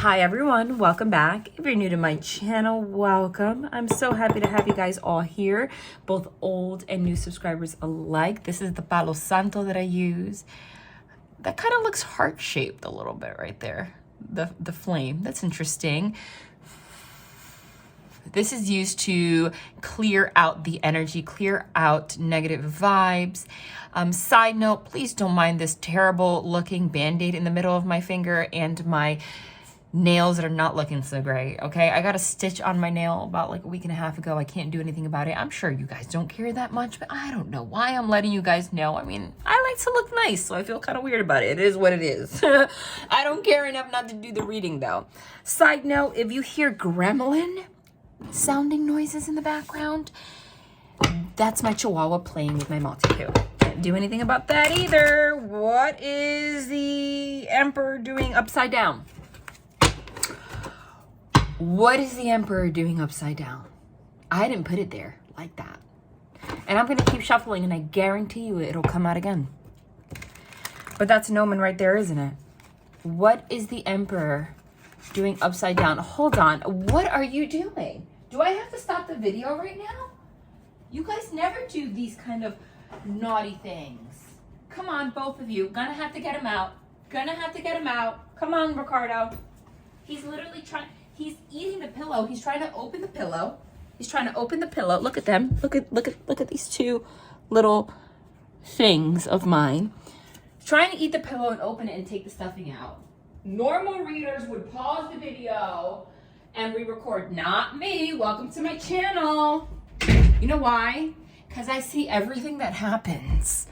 Hi everyone, welcome back. If you're new to my channel, welcome. I'm so happy to have you guys all here, both old and new subscribers alike. This is the Palo Santo that I use. That kind of looks heart-shaped a little bit right there. The flame, that's interesting. This is used to clear out the energy, clear out negative vibes. Side note, please don't mind this terrible looking band-aid in the middle of my finger and my nails that are not looking so great, okay? I got a stitch on my nail about like a week and a half ago. I can't do anything about it. I'm sure you guys don't care that much, but I don't know why I'm letting you guys know. I mean, I like to look nice, so I feel kind of weird about it. It is what it is. I don't care enough not to do the reading though. Side note, if you hear gremlin sounding noises in the background, that's my chihuahua playing with my Maltipoo. Can't do anything about that either. What is the Emperor doing upside down? What is the Emperor doing upside down? I didn't put it there like that. And I'm going to keep shuffling and I guarantee you it'll come out again. But that's an omen right there, isn't it? What is the Emperor doing upside down? Hold on. What are you doing? Do I have to stop the video right now? You guys never do these kind of naughty things. Come on, both of you. Gonna have to get him out. Gonna have to get him out. Come on, Ricardo. He's literally trying... He's eating the pillow. He's trying to open the pillow. He's trying to open the pillow. Look at them. Look at these two little things of mine. He's trying to eat the pillow and open it and take the stuffing out. Normal readers would pause the video and re-record. Not me. Welcome to my channel. You know why? Because I see everything that happens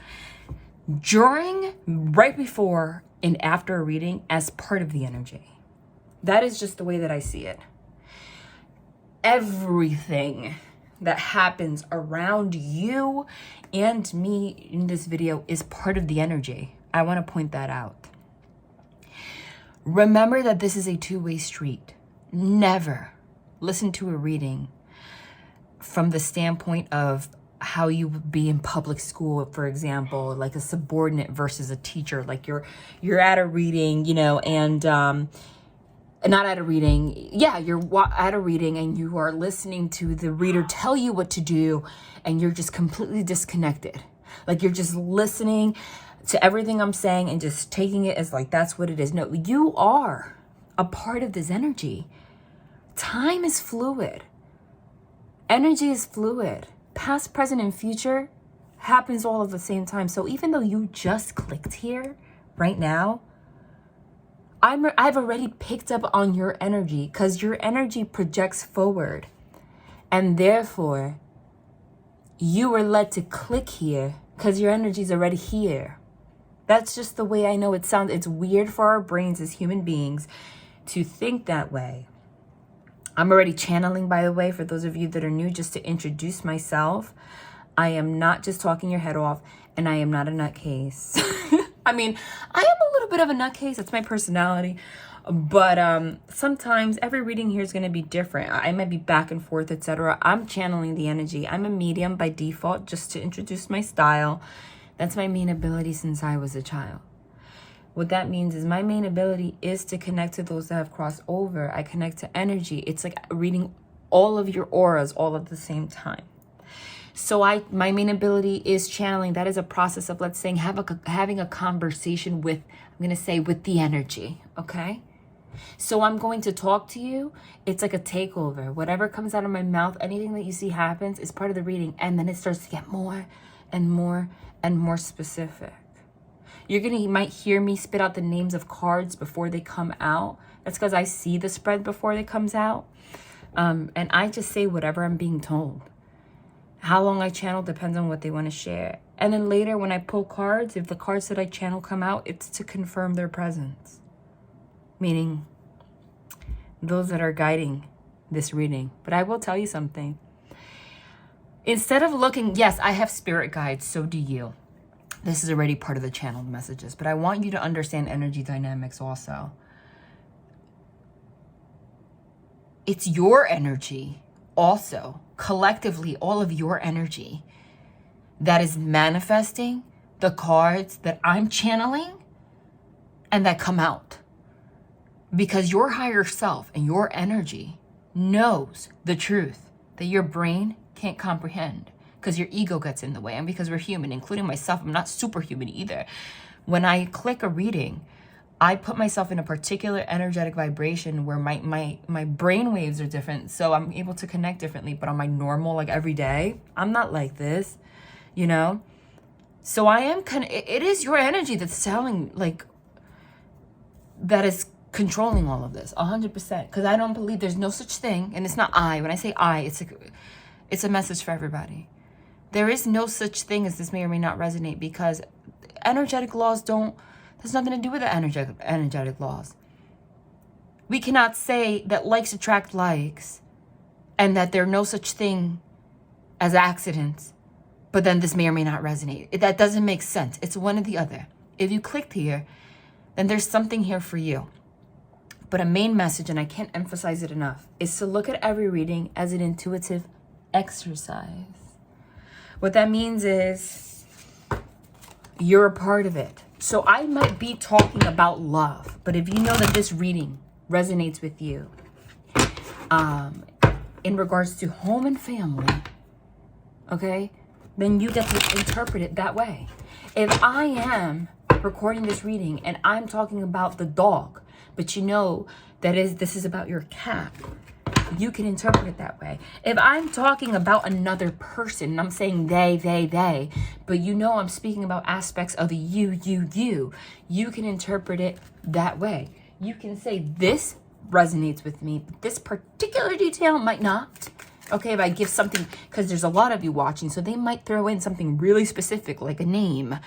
during, right before, and after a reading as part of the energy. That is just the way that I see it. Everything that happens around you and me in this video is part of the energy. I want to point that out. Remember that this is a two-way street. Never listen to a reading from the standpoint of how you would be in public school, for example, like a subordinate versus a teacher. Like you're at a reading, you know, and not at a reading. Yeah, you're at a reading and you are listening to the reader tell you what to do and you're just completely disconnected. Like you're just listening to everything I'm saying and just taking it as like, that's what it is. No, you are a part of this energy. Time is fluid. Energy is fluid. Past, present, and future happens all at the same time. So even though you just clicked here right now, I've already picked up on your energy because your energy projects forward. And therefore, you were led to click here because your energy is already here. That's just the way I know it sounds. It's weird for our brains as human beings to think that way. I'm already channeling, by the way, for those of you that are new, just to introduce myself. I am not just talking your head off, and I am not a nutcase. I mean, I am a little bit of a nutcase. It's my personality. But sometimes every reading here is going to be different. I might be back and forth, etc. I'm channeling the energy. I'm a medium by default, just to introduce my style. That's my main ability since I was a child. What that means is my main ability is to connect to those that have crossed over. I connect to energy. It's like reading all of your auras all at the same time. So my main ability is channeling. That is a process of, let's say, having a conversation with, I'm going to say, with the energy, okay? So I'm going to talk to you. It's like a takeover. Whatever comes out of my mouth, anything that you see happens is part of the reading. And then it starts to get more and more and more specific. You might hear me spit out the names of cards before they come out. That's because I see the spread before it comes out. And I just say whatever I'm being told. How long I channel depends on what they want to share. And then later when I pull cards, if the cards that I channel come out, it's to confirm their presence. Meaning those that are guiding this reading. But I will tell you something. Instead of looking, yes, I have spirit guides, so do you. This is already part of the channeled messages. But I want you to understand energy dynamics also. It's your energy also. Collectively, all of your energy that is manifesting the cards that I'm channeling and that come out. Because your higher self and your energy knows the truth that your brain can't comprehend, because your ego gets in the way. And because we're human, including myself, I'm not superhuman either. When I click a reading, I put myself in a particular energetic vibration where my brain waves are different. So I'm able to connect differently. But on my normal, like every day, I'm not like this, you know? So I am it is your energy that's telling, like, that is controlling all of this 100%. Because I don't believe there's no such thing. And it's not I. When I say I, it's a message for everybody. There is no such thing as this may or may not resonate, because energetic laws there's nothing to do with the energetic laws. We cannot say that likes attract likes and that there's no such thing as accidents, but then this may or may not resonate. That doesn't make sense. It's one or the other. If you clicked here, then there's something here for you. But a main message, and I can't emphasize it enough, is to look at every reading as an intuitive exercise. What that means is you're a part of it. So I might be talking about love, but if you know that this reading resonates with you in regards to home and family, okay, then you get to interpret it that way. If I am recording this reading and I'm talking about the dog, but you know that this is about your cat, you can interpret it that way. If I'm talking about another person, and I'm saying they, but you know I'm speaking about aspects of you can interpret it that way. You can say this resonates with me, but this particular detail might not. Okay, if I give something, because there's a lot of you watching, so they might throw in something really specific, like a name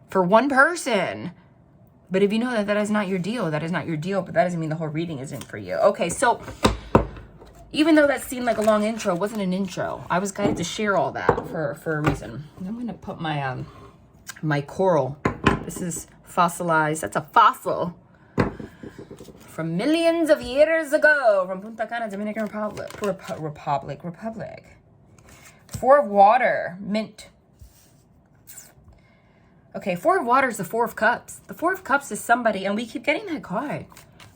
for one person. But if you know that that is not your deal, that is not your deal, but that doesn't mean the whole reading isn't for you. Okay, so even though that seemed like a long intro, it wasn't an intro. I was guided to share all that for a reason. I'm gonna put my my coral. This is fossilized. That's a fossil from millions of years ago, from Punta Cana, Dominican Republic. Four of water, mint. Okay, Four of water is the Four of Cups. The Four of Cups is somebody, and we keep getting that card.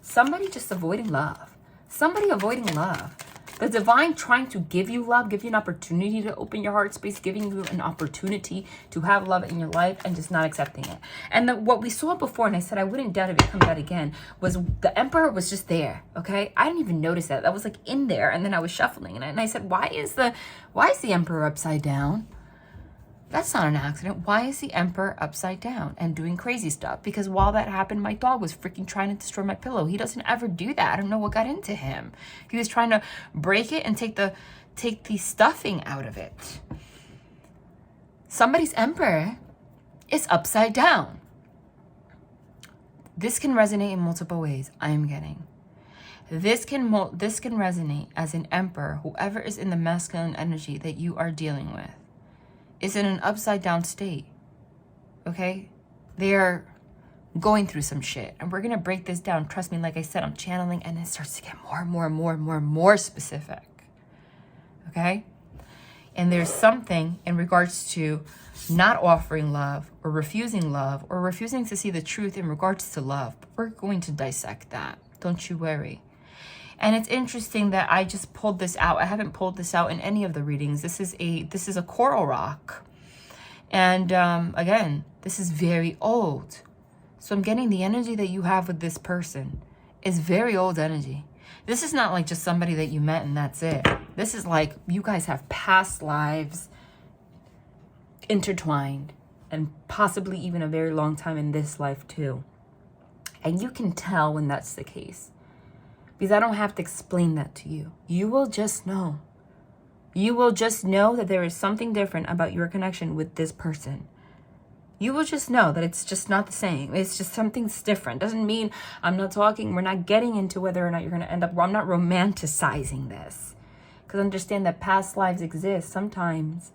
Somebody just avoiding love. Somebody avoiding love. The divine trying to give you love, give you an opportunity to open your heart space, giving you an opportunity to have love in your life, and just not accepting it. And what we saw before, and I said I wouldn't doubt if it comes out again, was the Emperor was just there, okay? I didn't even notice that. That was like in there, and then I was shuffling, and I said, why is the Emperor upside down? That's not an accident. Why is the Emperor upside down and doing crazy stuff? Because while that happened, my dog was freaking trying to destroy my pillow. He doesn't ever do that. I don't know what got into him. He was trying to break it and take the stuffing out of it. Somebody's Emperor is upside down. This can resonate in multiple ways. I am getting. This can resonate as an Emperor, whoever is in the masculine energy that you are dealing with is in an upside down state, okay? They are going through some shit, and we're gonna break this down. Trust me, like I said, I'm channeling, and it starts to get more specific, okay? And there's something in regards to not offering love or refusing to see the truth in regards to love. But we're going to dissect that, don't you worry. And it's interesting that I just pulled this out. I haven't pulled this out in any of the readings. This is a coral rock. And again, this is very old. So I'm getting the energy that you have with this person is very old energy. This is not like just somebody that you met and that's it. This is like you guys have past lives intertwined, and possibly even a very long time in this life too. And you can tell when that's the case, because I don't have to explain that to you. You will just know. You will just know that there is something different about your connection with this person. You will just know that it's just not the same. It's just something's different. Doesn't mean we're not getting into whether or not you're going to end up, I'm not romanticizing this. Because understand that past lives exist. Sometimes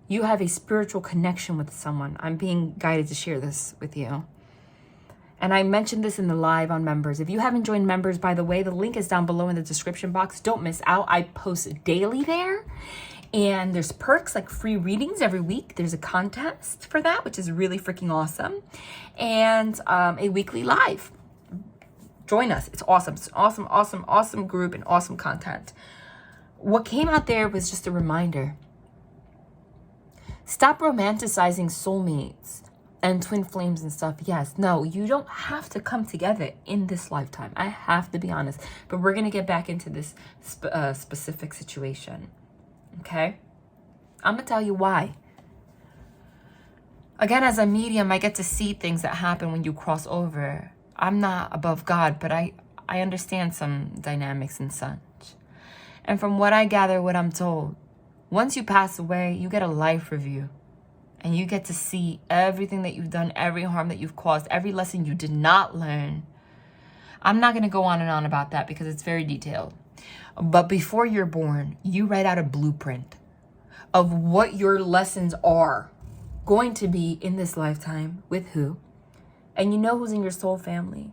you have a spiritual connection with someone. I'm being guided to share this with you. And I mentioned this in the live on members. If you haven't joined members, by the way, the link is down below in the description box. Don't miss out. I post daily there. And there's perks like free readings every week. There's a contest for that, which is really freaking awesome. And a weekly live. Join us. It's awesome. It's an awesome, awesome, awesome group and awesome content. What came out there was just a reminder. Stop romanticizing soulmates and twin flames and stuff. Yes, no, you don't have to come together in this lifetime. I have to be honest. But we're going to get back into this specific situation. Okay? I'm going to tell you why. Again, as a medium, I get to see things that happen when you cross over. I'm not above God, but I understand some dynamics and such. And from what I gather, what I'm told, once you pass away, you get a life review. And you get to see everything that you've done, every harm that you've caused, every lesson you did not learn. I'm not going to go on and on about that because it's very detailed. But before you're born, you write out a blueprint of what your lessons are going to be in this lifetime with who. And you know who's in your soul family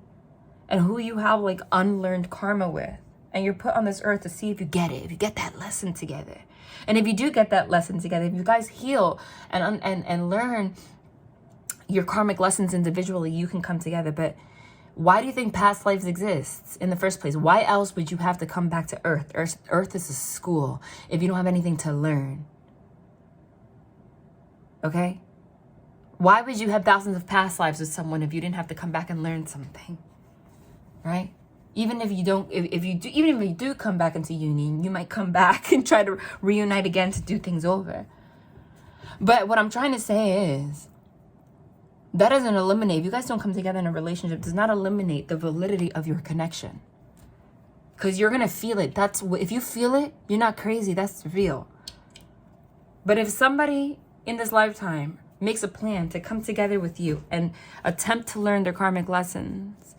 and who you have like unlearned karma with. And you're put on this earth to see if you get it, if you get that lesson together. And if you do get that lesson together, if you guys heal and learn your karmic lessons individually, you can come together. But why do you think past lives exists in the first place? Why else would you have to come back to Earth? Earth is a school if you don't have anything to learn. Okay? Why would you have thousands of past lives with someone if you didn't have to come back and learn something? Right? Even if you don't, even if you do come back into union, you might come back and try to reunite again to do things over. But what I'm trying to say is, that doesn't eliminate, if you guys don't come together in a relationship, does not eliminate the validity of your connection. Because you're going to feel it. If you feel it, you're not crazy. That's real. But if somebody in this lifetime makes a plan to come together with you and attempt to learn their karmic lessons,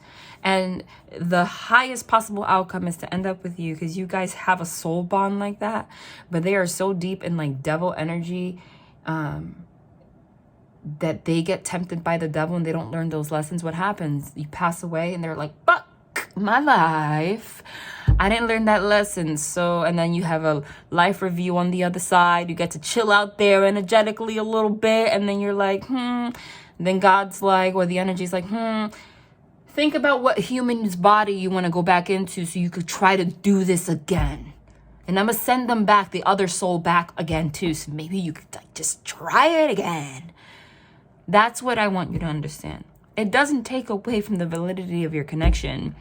and the highest possible outcome is to end up with you because you guys have a soul bond like that, but they are so deep in like devil energy that they get tempted by the devil and they don't learn those lessons. What happens? You pass away and they're like, fuck my life. I didn't learn that lesson. So, and then you have a life review on the other side. You get to chill out there energetically a little bit. And then you're like, Then God's like, or the energy's like, Think about what human's body you want to go back into so you could try to do this again. And I'm going to send them back, the other soul back again too. So maybe you could like, just try it again. That's what I want you to understand. It doesn't take away from the validity of your connection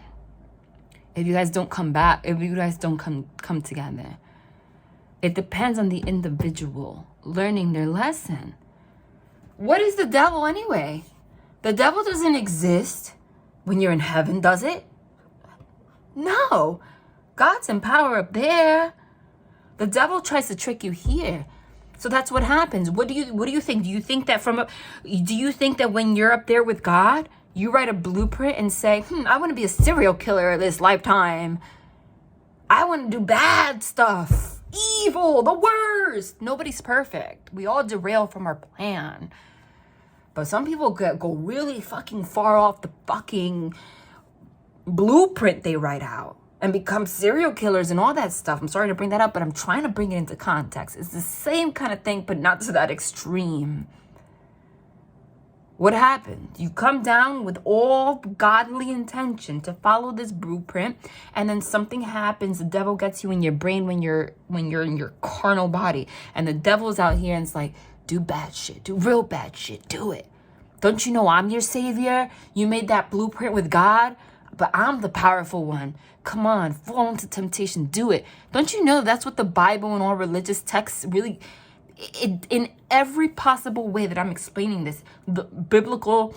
if you guys don't come back, if you guys don't come together. It depends on the individual learning their lesson. What is the devil anyway? The devil doesn't exist when you're in heaven, does it? No. God's in power up there. The devil tries to trick you here. So that's what happens. What do you think? Do you think that when you're up there with God, you write a blueprint and say, I want to be a serial killer this lifetime. I want to do bad stuff. Evil, the worst. Nobody's perfect. We all derail from our plan. But some people go really fucking far off the fucking blueprint they write out and become serial killers and all that stuff. I'm sorry to bring that up, but I'm trying to bring it into context. It's the same kind of thing, but not to that extreme. What happened? You come down with all godly intention to follow this blueprint, and then something happens. The devil gets you in your brain when you're in your carnal body, and the devil's out here and it's like, do bad shit, do real bad shit, do it. Don't you know I'm your savior? You made that blueprint with God, but I'm the powerful one. Come on, fall into temptation, do it. Don't you know that's what the Bible and all religious texts really, in every possible way that I'm explaining this, the biblical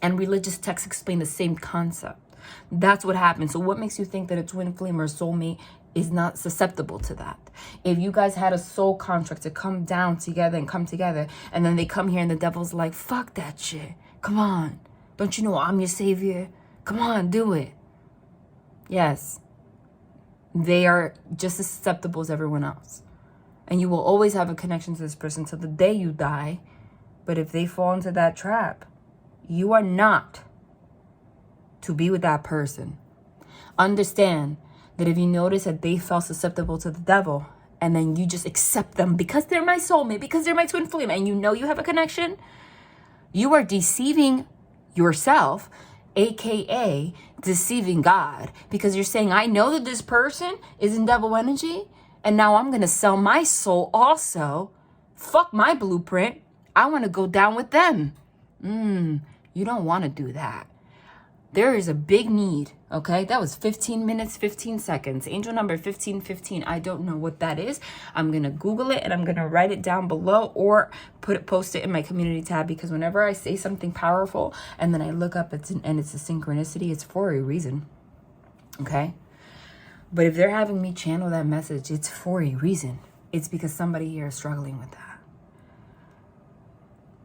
and religious texts explain the same concept. That's what happens. So what makes you think that a twin flame or a soulmate is not susceptible to that? If you guys had a soul contract to come down together and come together, and then they come here and the devil's like, fuck that shit. Come on. Don't you know I'm your savior? Come on, do it. Yes. They are just as susceptible as everyone else. And you will always have a connection to this person till the day you die. But if they fall into that trap, you are not to be with that person. Understand that if you notice that they felt susceptible to the devil, and then you just accept them because they're my soulmate, because they're my twin flame, and you know you have a connection, you are deceiving yourself aka deceiving God, because you're saying, I know that this person is in devil energy, and now I'm going to sell my soul also. Fuck my blueprint. I want to go down with them. You don't want to do that. There is a big need, okay? That was 15 minutes, 15 seconds. Angel number 1515. I don't know what that is. I'm going to Google it and I'm going to write it down below or post it in my community tab, because whenever I say something powerful and then I look up and it's a synchronicity, it's for a reason, okay? But if they're having me channel that message, it's for a reason. It's because somebody here is struggling with that.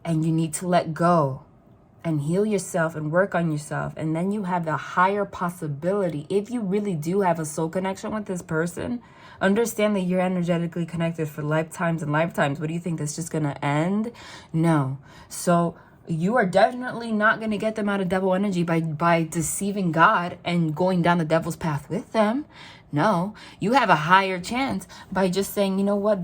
And you need to let go and heal yourself and work on yourself. And then you have a higher possibility. If you really do have a soul connection with this person, understand that you're energetically connected for lifetimes and lifetimes. What do you think? That's just going to end? No. So you are definitely not going to get them out of devil energy by deceiving God and going down the devil's path with them. No. You have a higher chance by just saying, you know what,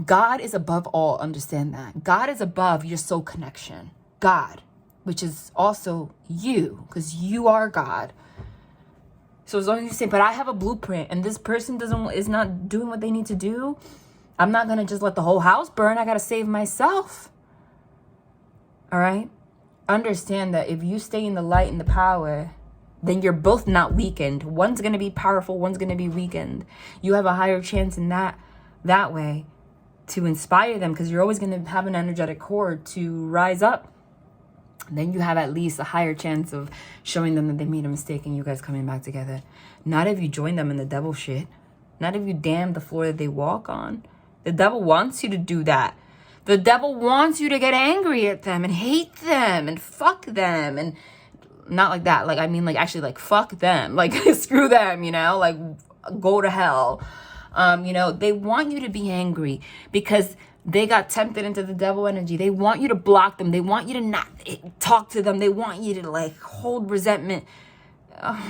God is above all. Understand that. God is above your soul connection. God, which is also you, because you are God. So as long as you say, but I have a blueprint and this person is not doing what they need to do, I'm not going to just let the whole house burn. I got to save myself. All right? Understand that if you stay in the light and the power, then you're both not weakened. One's going to be powerful, one's going to be weakened. You have a higher chance in that way to inspire them, because you're always going to have an energetic core to rise up. Then you have at least a higher chance of showing them that they made a mistake and you guys coming back together. Not if you join them in the devil shit. Not if you damn the floor that they walk on. The devil wants you to do that. The devil wants you to get angry at them and hate them and fuck them. And not like that. Like, I mean, like, actually, like, fuck them. Like, screw them, you know? Like, go to hell. You know, they want you to be angry because they got tempted into the devil energy. They want you to block them. They want you to not talk to them. They want you to like hold resentment,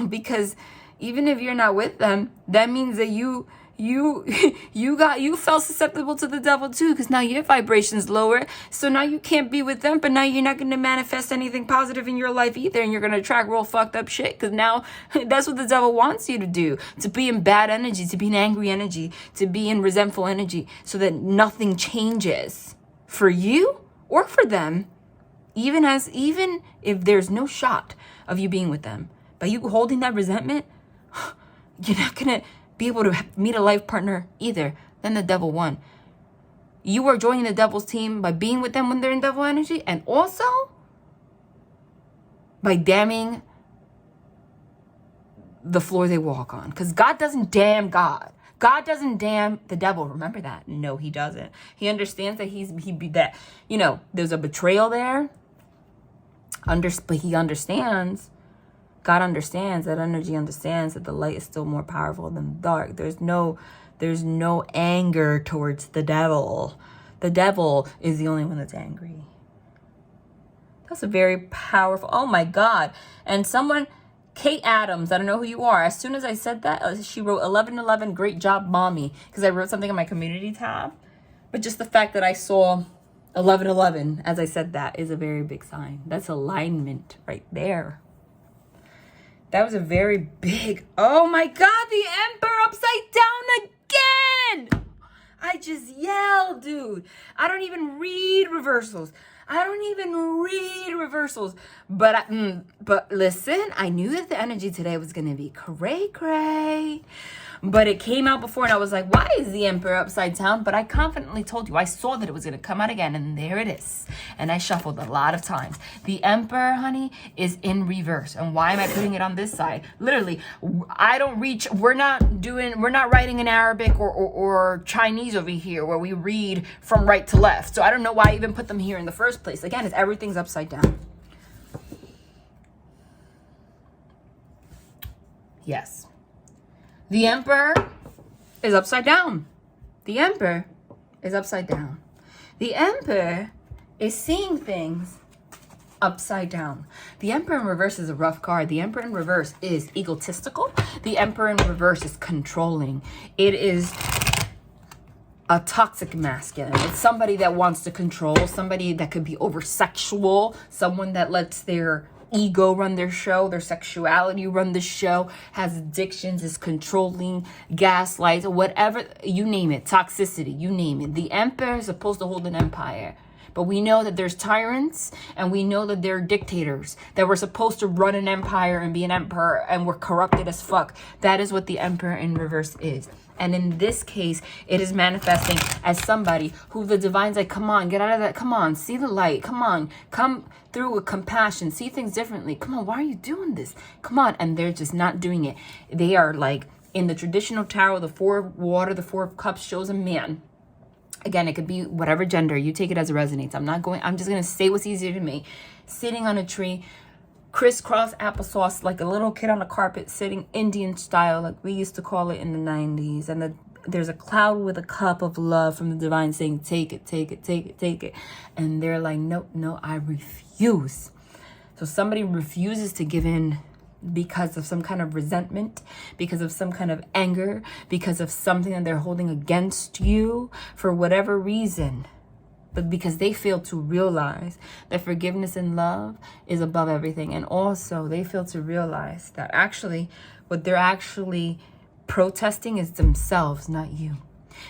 because even if you're not with them, that means that you felt susceptible to the devil too, because now your vibration's lower. So now you can't be with them, but now you're not going to manifest anything positive in your life either, and you're going to attract real fucked up shit, because now that's what the devil wants you to do, to be in bad energy, to be in angry energy, to be in resentful energy, so that nothing changes for you or for them, even if there's no shot of you being with them. By you holding that resentment, you're not going to be able to meet a life partner either. Then the devil won. You are joining the devil's team by being with them when they're in devil energy, and also by damning the floor they walk on. Because God doesn't damn God. God doesn't damn the devil. Remember that. No, he doesn't. He understands that there's a betrayal there. But he understands. God understands, that energy understands that the light is still more powerful than the dark. There's no anger towards the devil. The devil is the only one that's angry. That's a very powerful, oh my God. And someone, Kate Adams, I don't know who you are. As soon as I said that, she wrote 1111, great job, mommy. Because I wrote something in my community tab. But just the fact that I saw 1111 as I said that is a very big sign. That's alignment right there. That was a very big, oh my God, the Emperor upside down again. I just yelled, dude. I don't even read reversals. But listen, I knew that the energy today was going to be cray. But it came out before and I was like, why is the Emperor upside down? But I confidently told you, I saw that it was going to come out again, and there it is. And I shuffled a lot of times. The Emperor, honey, is in reverse. And why am I putting it on this side? Literally, we're not writing in Arabic or Chinese over here where we read from right to left. So I don't know why I even put them here in the first place. Again, it's everything's upside down. Yes. The Emperor is upside down. The Emperor is upside down. The Emperor is seeing things upside down. The Emperor in reverse is a rough card. The Emperor in reverse is egotistical. The Emperor in reverse is controlling. It is a toxic masculine. It's somebody that wants to control, somebody that could be over sexual, someone that lets their ego run their show, their sexuality run the show, has addictions, is controlling, gaslights, whatever, you name it, toxicity, you name it. The emperor is supposed to hold an empire. But we know that there's tyrants, and we know that there are dictators, that we're supposed to run an empire and be an emperor, and we're corrupted as fuck. That is what the emperor in reverse is. And in this case, it is manifesting as somebody who the divine's like, come on, get out of that. Come on, see the light. Come on, come through with compassion. See things differently. Come on, why are you doing this? Come on. And they're just not doing it. They are like, in the traditional tarot, the Four of Water, the Four of Cups shows a man. Again, it could be whatever gender. You take it as it resonates. I'm just going to say what's easier to me. Sitting on a tree, crisscross applesauce, like a little kid on a carpet, sitting Indian style, like we used to call it in the 90s. And there's a cloud with a cup of love from the divine saying, take it, take it, take it, take it. And they're like, no, no, I refuse. So somebody refuses to give in because of some kind of resentment, because of some kind of anger, because of something that they're holding against you for whatever reason. But because they fail to realize that forgiveness and love is above everything. And also they fail to realize that actually what they're actually protesting is themselves, not you.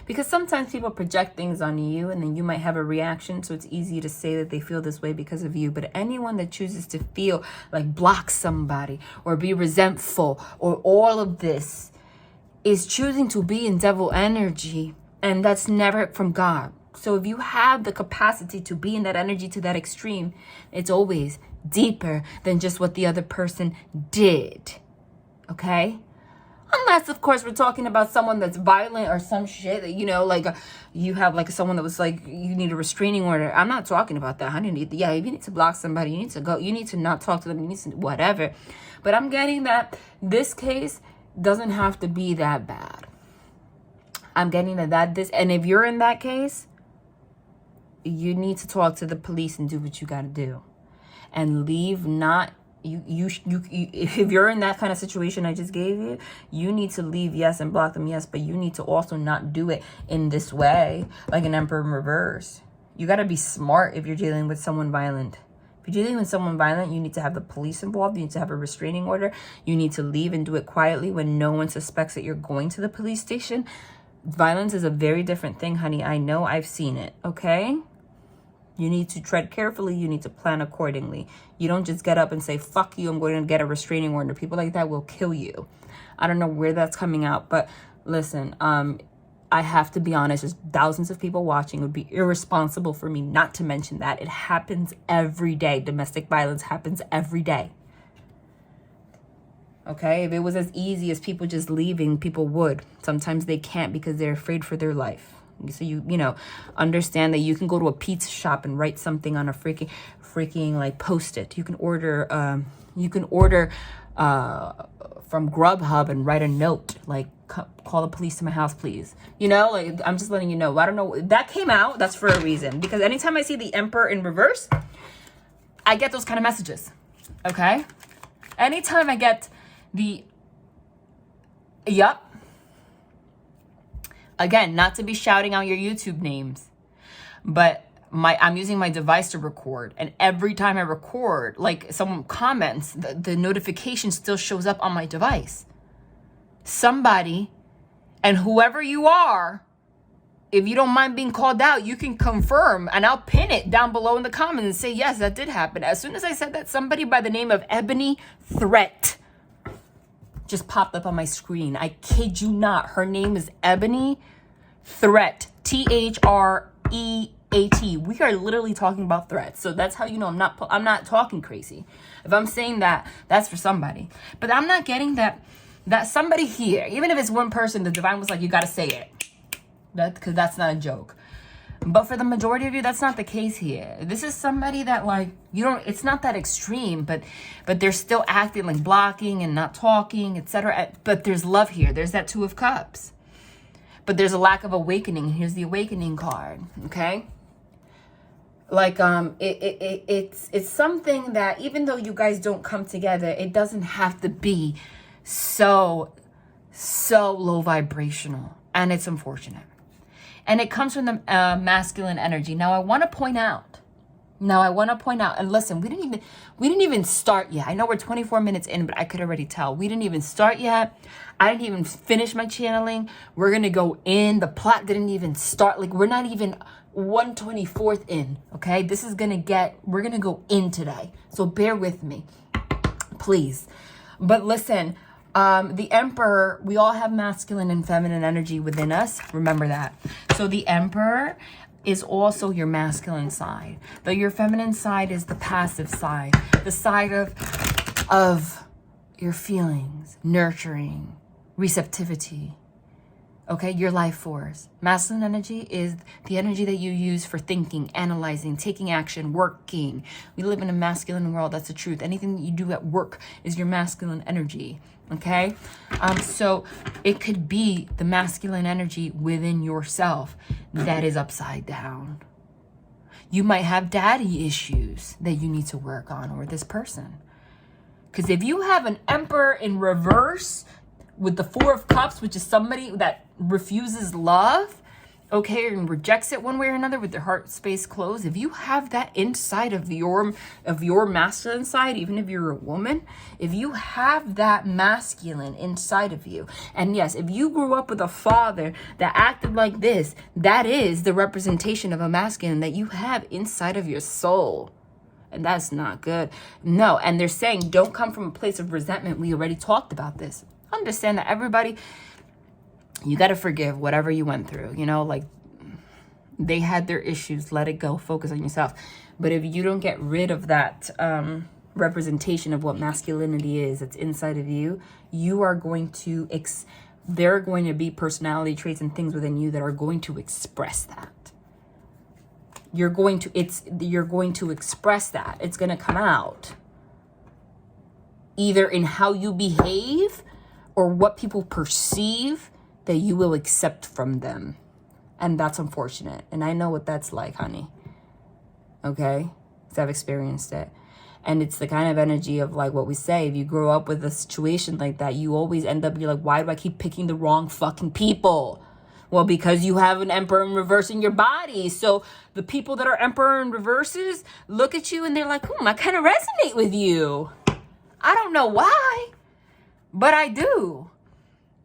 Because sometimes people project things on you and then you might have a reaction. So it's easy to say that they feel this way because of you. But anyone that chooses to feel like block somebody or be resentful or all of this is choosing to be in devil energy. And that's never from God. So if you have the capacity to be in that energy to that extreme, it's always deeper than just what the other person did. Okay? Unless, of course, we're talking about someone that's violent or some shit that, you know, like you have like someone that was like, you need a restraining order. I'm not talking about that, honey. If you need to block somebody, you need to go. You need to not talk to them. You need to whatever. But I'm getting that this case doesn't have to be that bad. I'm getting that and if you're in that case, you need to talk to the police and do what you got to do. And leave not... You if you're in that kind of situation I just gave you, you need to leave, yes, and block them, yes, but you need to also not do it in this way, like an emperor in reverse. You got to be smart if you're dealing with someone violent. If you're dealing with someone violent, you need to have the police involved. You need to have a restraining order. You need to leave and do it quietly when no one suspects that you're going to the police station. Violence is a very different thing, honey. I know, I've seen it, okay? You need to tread carefully. You need to plan accordingly. You don't just get up and say, fuck you, I'm going to get a restraining order. People like that will kill you. I don't know where that's coming out. But listen, I have to be honest. There's thousands of people watching. It would be irresponsible for me not to mention that. It happens every day. Domestic violence happens every day. Okay? If it was as easy as people just leaving, people would. Sometimes they can't because they're afraid for their life. So you know, understand that you can go to a pizza shop and write something on a freaking like Post-it. You can order from Grubhub and write a note like, call the police to my house, please. You know, like, I'm just letting you know. I don't know, that came out, that's for a reason. Because anytime I see the emperor in reverse, I get those kind of messages. Okay? Anytime I get the yup. Again, not to be shouting out your YouTube names, but I'm using my device to record. And every time I record, like someone comments, the notification still shows up on my device. Somebody, and whoever you are, if you don't mind being called out, you can confirm, and I'll pin it down below in the comments and say, yes, that did happen. As soon as I said that, somebody by the name of Ebony Threat just popped up on my screen. I kid you not. Her name is Ebony Threat. Threat. We are literally talking about threats. So that's how you know I'm not talking crazy. If I'm saying that, that's for somebody. But I'm not getting that somebody here, even if it's one person, the divine was like, you got to say it. Because that's not a joke. But for the majority of you, that's not the case here. This is somebody that, like, it's not that extreme, but they're still acting like blocking and not talking, etc. But there's love here. There's that Two of Cups. But there's a lack of awakening. Here's the awakening card, okay? Like, it's something that even though you guys don't come together, it doesn't have to be so low vibrational. And it's unfortunate. And it comes from the masculine energy. Now, I want to point out Now, I want to point out, and listen, we didn't even start yet. I know we're 24 minutes in, but I could already tell. We didn't even start yet. I didn't even finish my channeling. We're going to go in. The plot didn't even start. Like, we're not even 1/24th in, okay? We're going to go in today. So bear with me, please. But listen, the Emperor, we all have masculine and feminine energy within us. Remember that. So the Emperor is also your masculine side, but your feminine side is the passive side, the side of your feelings, nurturing, receptivity. Okay, your life force. Masculine energy is the energy that you use for thinking, analyzing, taking action, working. We live in a masculine world. That's the truth. Anything that you do at work is your masculine energy. Okay, so it could be the masculine energy within yourself that is upside down. You might have daddy issues that you need to work on, or this person. Because if you have an Emperor in reverse with the Four of Cups, which is somebody that refuses love, okay, and rejects it one way or another with their heart space closed, if you have that inside of your masculine side, even if you're a woman, if you have that masculine inside of you, and yes, if you grew up with a father that acted like this, that is the representation of a masculine that you have inside of your soul. And that's not good. No, and they're saying don't come from a place of resentment. We already talked about this. Understand that everybody, you got to forgive whatever you went through, you know, like they had their issues, let it go, focus on yourself. But if you don't get rid of that representation of what masculinity is, that's inside of you, you are going to, there are going to be personality traits and things within you that are going to express that. You're going to express that. It's going to come out either in how you behave or what people perceive that you will accept from them. And that's unfortunate. And I know what that's like, honey. Okay? Because I've experienced it. And it's the kind of energy of like what we say. If you grow up with a situation like that, you always end up, you're like, why do I keep picking the wrong fucking people? Well, because you have an Emperor in reverse in your body. So the people that are Emperor in reverses look at you and they're like, I kind of resonate with you. I don't know why, but I do.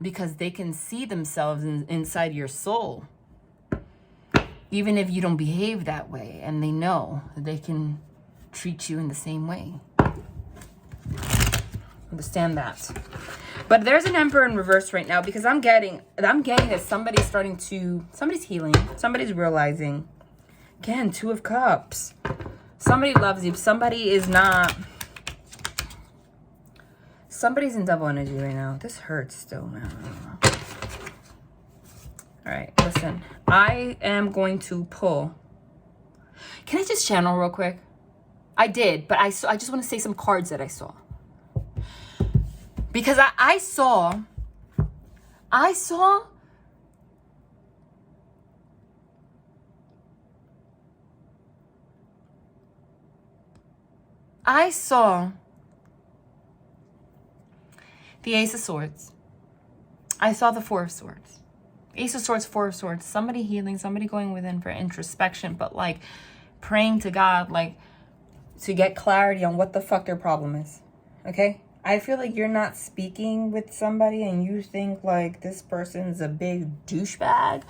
Because they can see themselves inside your soul. Even if you don't behave that way. And they know that they can treat you in the same way. Understand that. But there's an Emperor in reverse right now because I'm getting that somebody's healing. Somebody's realizing. Again, Two of Cups. Somebody loves you. Somebody's in double energy right now. This hurts still, man. All right, listen. I am going to pull. Can I just channel real quick? I did, but I just want to say some cards that I saw. Because I saw the Ace of Swords. I saw the Four of Swords. Ace of Swords, Four of Swords. Somebody healing, somebody going within for introspection, but like praying to God, like to get clarity on what the fuck their problem is. Okay? I feel like you're not speaking with somebody and you think like this person's a big douchebag,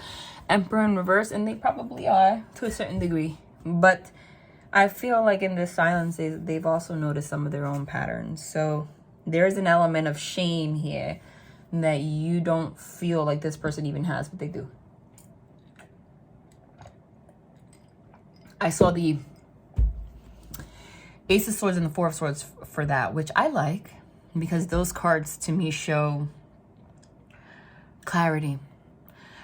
Emperor in reverse, and they probably are to a certain degree. But I feel like in this silence, they've also noticed some of their own patterns. So there's an element of shame here that you don't feel like this person even has, but they do. I saw the Ace of Swords and the Four of Swords for that, which I like because those cards to me show clarity.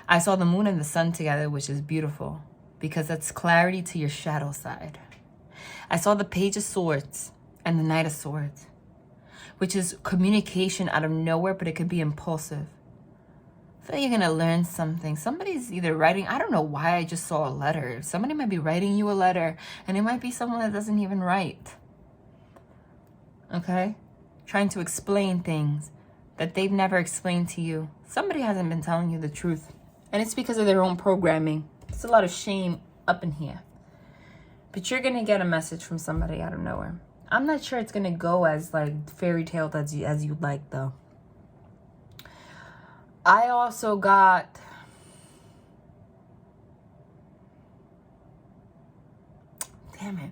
I saw the Moon and the Sun together, which is beautiful because that's clarity to your shadow side. I saw the Page of Swords and the Knight of Swords, which is communication out of nowhere, but it could be impulsive. I feel like you're going to learn something. Somebody's either writing, I don't know why I just saw a letter. Somebody might be writing you a letter, and it might be someone that doesn't even write. Okay? Trying to explain things that they've never explained to you. Somebody hasn't been telling you the truth, and it's because of their own programming. There's a lot of shame up in here. But you're going to get a message from somebody out of nowhere. I'm not sure it's going to go as like fairy tale as you'd like, though. I also got... Damn it.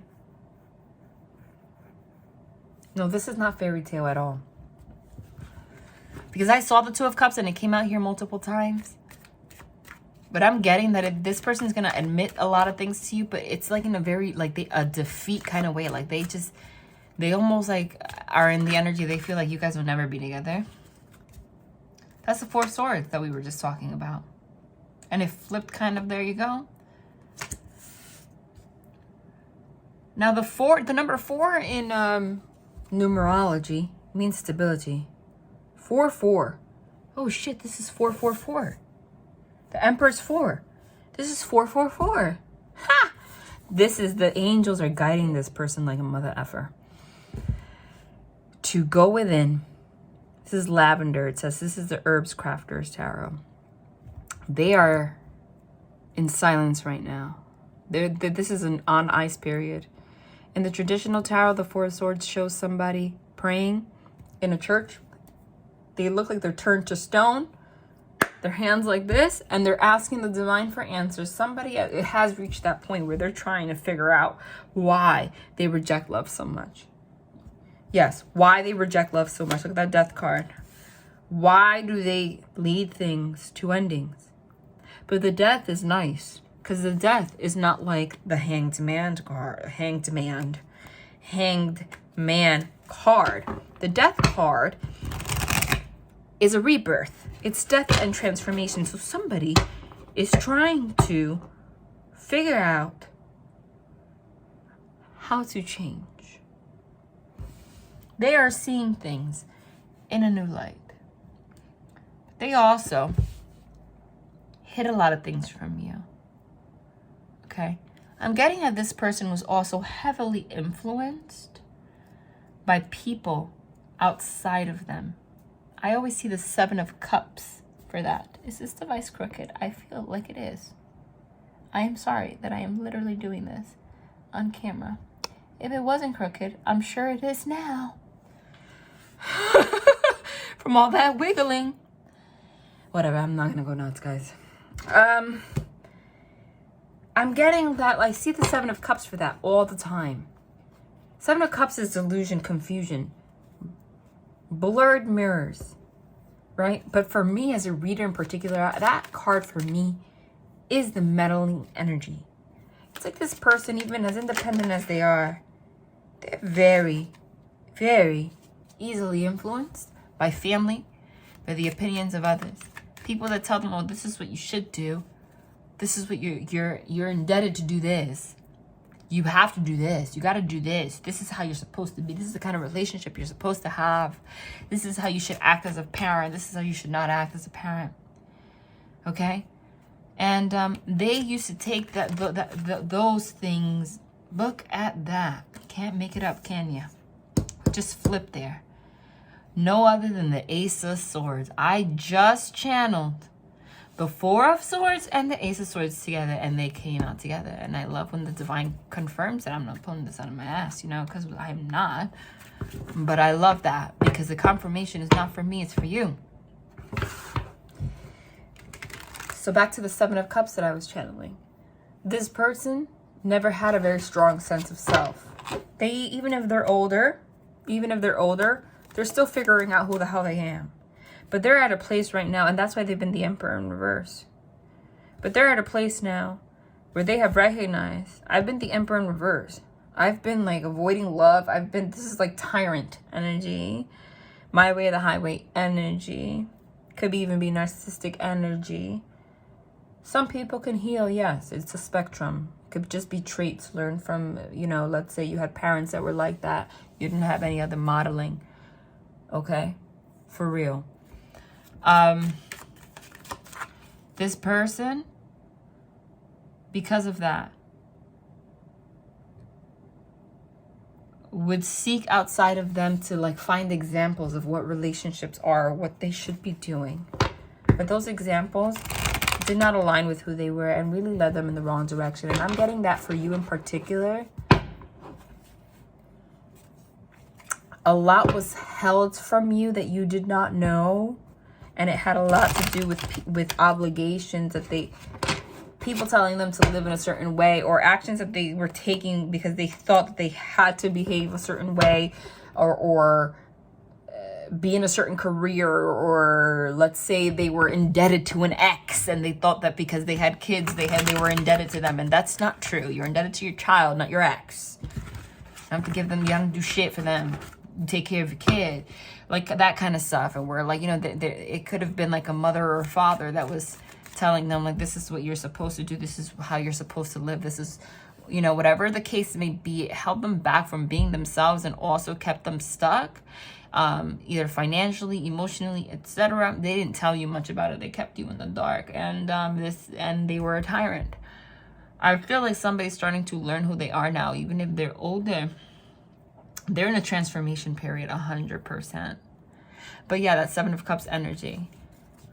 No, this is not fairy tale at all. Because I saw the Two of Cups and it came out here multiple times. But I'm getting that this person's going to admit a lot of things to you, but it's like in a very, like, a defeat kind of way. Like, they almost, like, are in the energy. They feel like you guys will never be together. That's the Four of Swords that we were just talking about. And it flipped kind of, there you go. Now, the number 4 in numerology means stability. 4-4. Oh, shit, this is 4-4-4. The Emperor's 4. This is 4-4-4. Ha! This is, the angels are guiding this person like a mother effer. To go within. This is lavender. It says this is the Herbs Crafters Tarot. They are in silence right now. This is an on ice period. In the traditional tarot, the Four of Swords shows somebody praying in a church. They look like they're turned to stone. Their hands like this, and they're asking the divine for answers. Somebody it has reached that point where they're trying to figure out why they reject love so much. Yes, why they reject love so much. Look at that Death card. Why do they lead things to endings? But the Death is nice, because the Death is not like the Hanged Man card. Hanged Man card. The Death card is a rebirth. It's death and transformation. So somebody is trying to figure out how to change. They are seeing things in a new light. They also hid a lot of things from you. Okay? I'm getting that this person was also heavily influenced by people outside of them. I always see the 7 of Cups for that. Is this device crooked? I feel like it is. I am sorry that I am literally doing this on camera. If it wasn't crooked, I'm sure it is now. From all that wiggling. Whatever, I'm not going to go nuts, guys. I'm getting that, I see the 7 of Cups for that all the time. 7 of Cups is delusion, confusion. Blurred mirrors, right? But for me as a reader in particular, that card for me is the meddling energy. It's like this person, even as independent as they are, they're very, very easily influenced by family, by the opinions of others. People that tell them, oh, this is what you should do. This is what you're indebted to do this. You have to do this. You got to do this. This is how you're supposed to be. This is the kind of relationship you're supposed to have. This is how you should act as a parent. This is how you should not act as a parent. Okay? And they used to take those things. Look at that. Can't make it up, can you? Just flip there. No other than the Ace of Swords. I just channeled the Four of Swords and the Ace of Swords together, and they came out together. And I love when the divine confirms that. I'm not pulling this out of my ass, you know, because I'm not. But I love that because the confirmation is not for me, it's for you. So back to the 7 of Cups that I was channeling. This person never had a very strong sense of self. They, even if they're older, they're still figuring out who the hell they am. But they're at a place right now, and that's why they've been the Emperor in reverse. But they're at a place now where they have recognized, I've been the Emperor in reverse. I've been like avoiding love. This is like tyrant energy. My way or the highway energy. Could even be narcissistic energy. Some people can heal, yes. It's a spectrum. It could just be traits learned from, you know, let's say you had parents that were like that. You didn't have any other modeling. Okay? For real. This person, because of that, would seek outside of them to like find examples of what relationships are, what they should be doing. But those examples did not align with who they were and really led them in the wrong direction. And I'm getting that for you in particular. A lot was held from you that you did not know. And it had a lot to do with obligations that people telling them to live in a certain way, or actions that they were taking because they thought that they had to behave a certain way, or be in a certain career, or let's say they were indebted to an ex and they thought that because they had kids they were indebted to them, and that's not true. You're indebted to your child, not your ex. You have to give them, you have to do shit for them, take care of your kid, like that kind of stuff. And we're like, you know, it could have been like a mother or a father that was telling them like, this is what you're supposed to do, this is how you're supposed to live, this is, you know, whatever the case may be. It held them back from being themselves and also kept them stuck, either financially, emotionally, etc. They didn't tell you much about it. They kept you in the dark, and they were a tyrant. I feel like somebody's starting to learn who they are now, even if they're older. They're in a transformation period, 100%. But yeah, that Seven of Cups energy.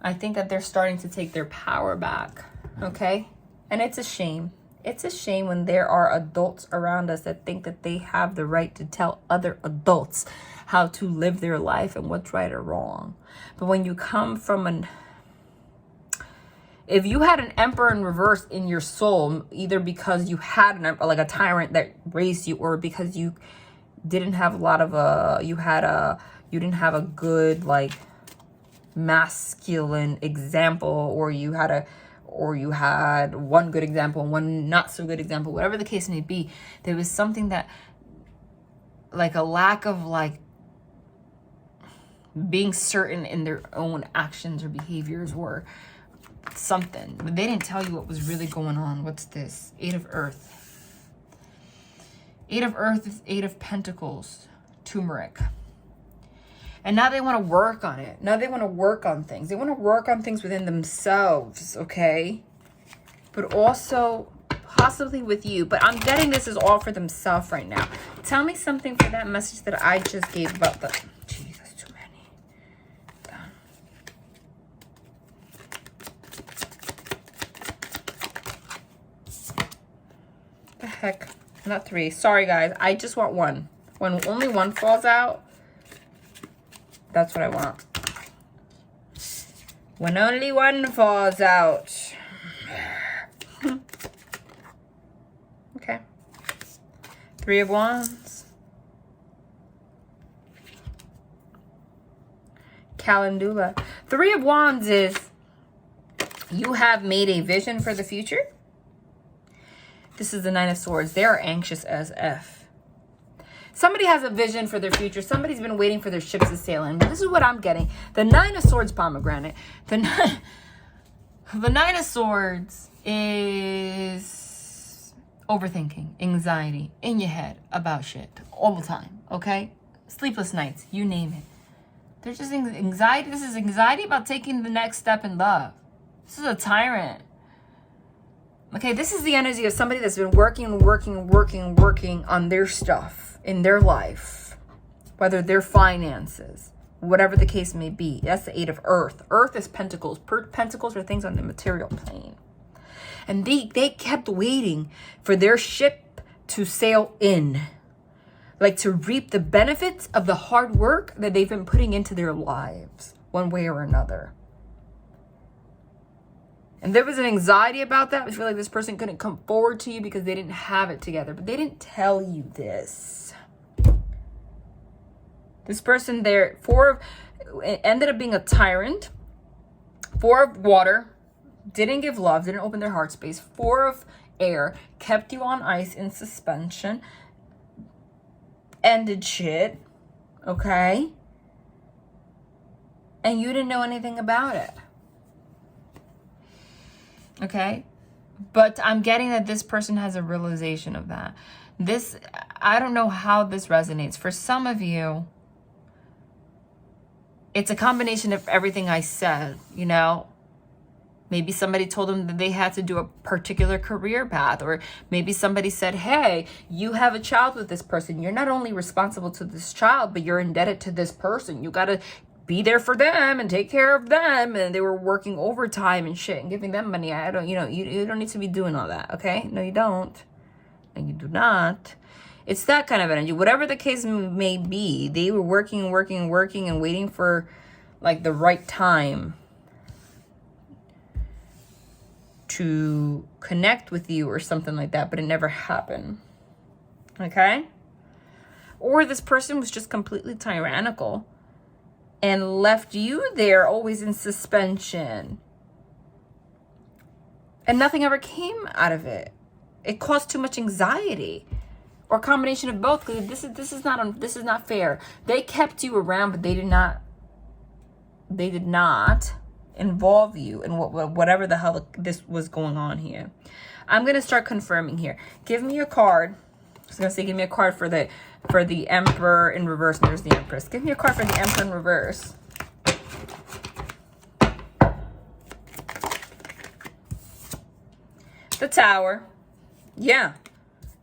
I think that they're starting to take their power back, okay? And it's a shame. It's a shame when there are adults around us that think that they have the right to tell other adults how to live their life and what's right or wrong. But when you come from if you had an emperor in reverse in your soul, either because you had like a tyrant that raised you, or because you didn't have a lot of you didn't have a good like masculine example, or you had one good example and one not so good example, whatever the case may be, there was something that, like, a lack of like being certain in their own actions or behaviors or something. But they didn't tell you what was really going on. What's this? Eight of Earth. Eight of Earth is Eight of Pentacles, turmeric. And now they want to work on it. Now they want to work on things. They want to work on things within themselves, okay? But also possibly with you. But I'm getting this is all for themselves right now. Tell me something for that message that I just gave about the... Jesus, too many. Done. The heck? Not three. Sorry, guys. I just want one. When only one falls out, that's what I want. When only one falls out. Okay. Three of Wands. Calendula. Three of Wands is you have made a vision for the future. This is the Nine of Swords. They are anxious as F. Somebody has a vision for their future. Somebody's been waiting for their ships to sail in. But this is what I'm getting. The Nine of Swords, pomegranate. The Nine of Swords is overthinking, anxiety, in your head about shit all the time, okay? Sleepless nights, you name it. There's just anxiety. This is anxiety about taking the next step in love. This is a tyrant. Okay, this is the energy of somebody that's been working on their stuff in their life, whether their finances, whatever the case may be. That's the Eight of Earth. Earth is pentacles. Pentacles are things on the material plane. And they kept waiting for their ship to sail in, like to reap the benefits of the hard work that they've been putting into their lives, one way or another. And there was an anxiety about that. I feel like this person couldn't come forward to you because they didn't have it together. But they didn't tell you this. This person there, it ended up being a tyrant. Four of water, didn't give love, didn't open their heart space. Four of air, kept you on ice in suspension. Ended shit, okay? And you didn't know anything about it. Okay, but I'm getting that this person has a realization of that. This, I don't know how this resonates. For some of you, it's a combination of everything I said, you know. Maybe somebody told them that they had to do a particular career path, or maybe somebody said, hey, you have a child with this person. You're not only responsible to this child, but you're indebted to this person. You got to be there for them and take care of them, and they were working overtime and shit and giving them money. I don't, you don't need to be doing all that, okay? No, you don't. No, you do not. It's that kind of energy. Whatever the case may be, they were working and waiting for like the right time to connect with you or something like that, but it never happened. Okay? Or this person was just completely tyrannical and left you there always in suspension. And nothing ever came out of it. It caused too much anxiety. Or a combination of both, because this is not fair. They kept you around, but they did not involve you in whatever the hell this was going on here. I'm gonna start confirming here. Give me a card. I was gonna say give me a card for the Emperor in reverse. And there's the Empress. Give me a card for the Emperor in reverse. The Tower. Yeah.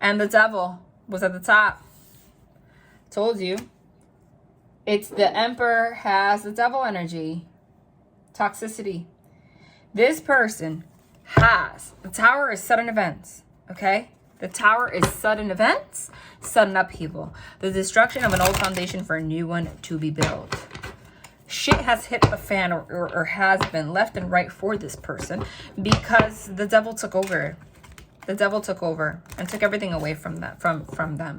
And the Devil was at the top. Told you. It's the Emperor has the Devil energy. Toxicity. This person has, the Tower is sudden events. Okay? The Tower is sudden events, sudden upheaval. The destruction of an old foundation for a new one to be built. Shit has hit the fan or has been left and right for this person because the Devil took over. The Devil took over and took everything away from them.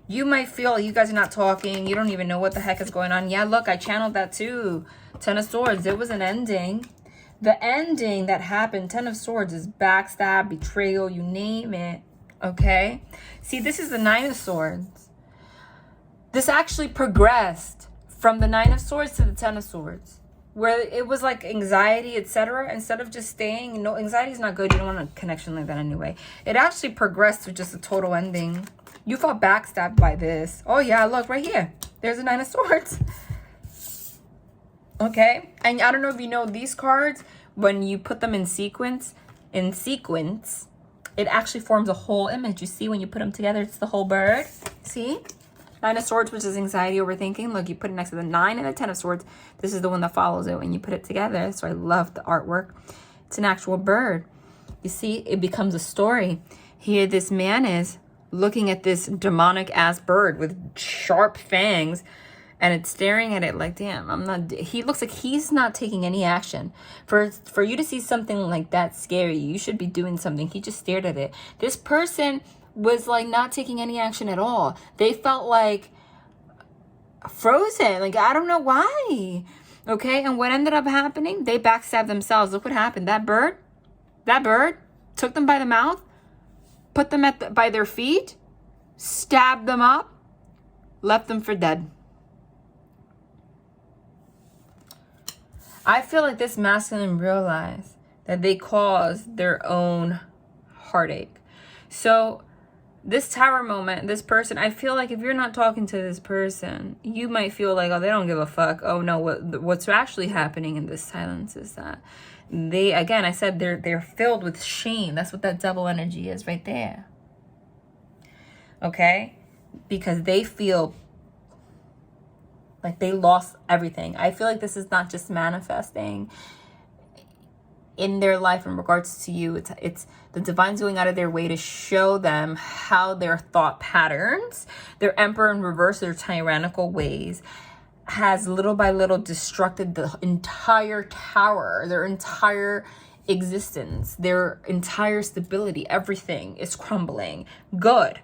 You might feel you guys are not talking. You don't even know what the heck is going on. Yeah, look, I channeled that too. Ten of Swords. There was an ending. The ending that happened, Ten of Swords, is backstab, betrayal, you name it. Okay? See, this is the Nine of Swords. This actually progressed from the Nine of Swords to the Ten of Swords, where it was like anxiety, etc. Instead of just staying, no, anxiety is not good. You don't want a connection like that anyway. It actually progressed to just a total ending. You felt backstabbed by this. Oh yeah, look right here. There's a Nine of Swords. Okay, and I don't know if you know these cards, when you put them in sequence, it actually forms a whole image. You see, when you put them together, it's the whole bird. See? Nine of Swords, which is anxiety, overthinking. Look, you put it next to the 9 and the 10 of Swords. This is the one that follows it when you put it together. So I love the artwork. It's an actual bird. You see, it becomes a story. Here this man is looking at this demonic ass bird with sharp fangs, and it's staring at it like, damn, he looks like he's not taking any action. For you to see something like that scary, you should be doing something. He just stared at it. This person was like not taking any action at all. They felt like frozen. Like, I don't know why. Okay, and what ended up happening? They backstabbed themselves. Look what happened. That bird took them by the mouth, put them by their feet, stabbed them up, left them for dead. I feel like this masculine realized that they caused their own heartache. So this Tower moment, this person, I feel like if you're not talking to this person, you might feel like, oh, they don't give a fuck. Oh no, what's actually happening in this silence is that they, again, I said they're filled with shame. That's what that Devil energy is right there. Okay? Because they feel like they lost everything. I feel like this is not just manifesting in their life in regards to you. It's the divine's going out of their way to show them how their thought patterns, their Emperor in reverse, their tyrannical ways, has little by little destructed the entire Tower, their entire existence, their entire stability. Everything is crumbling. Good.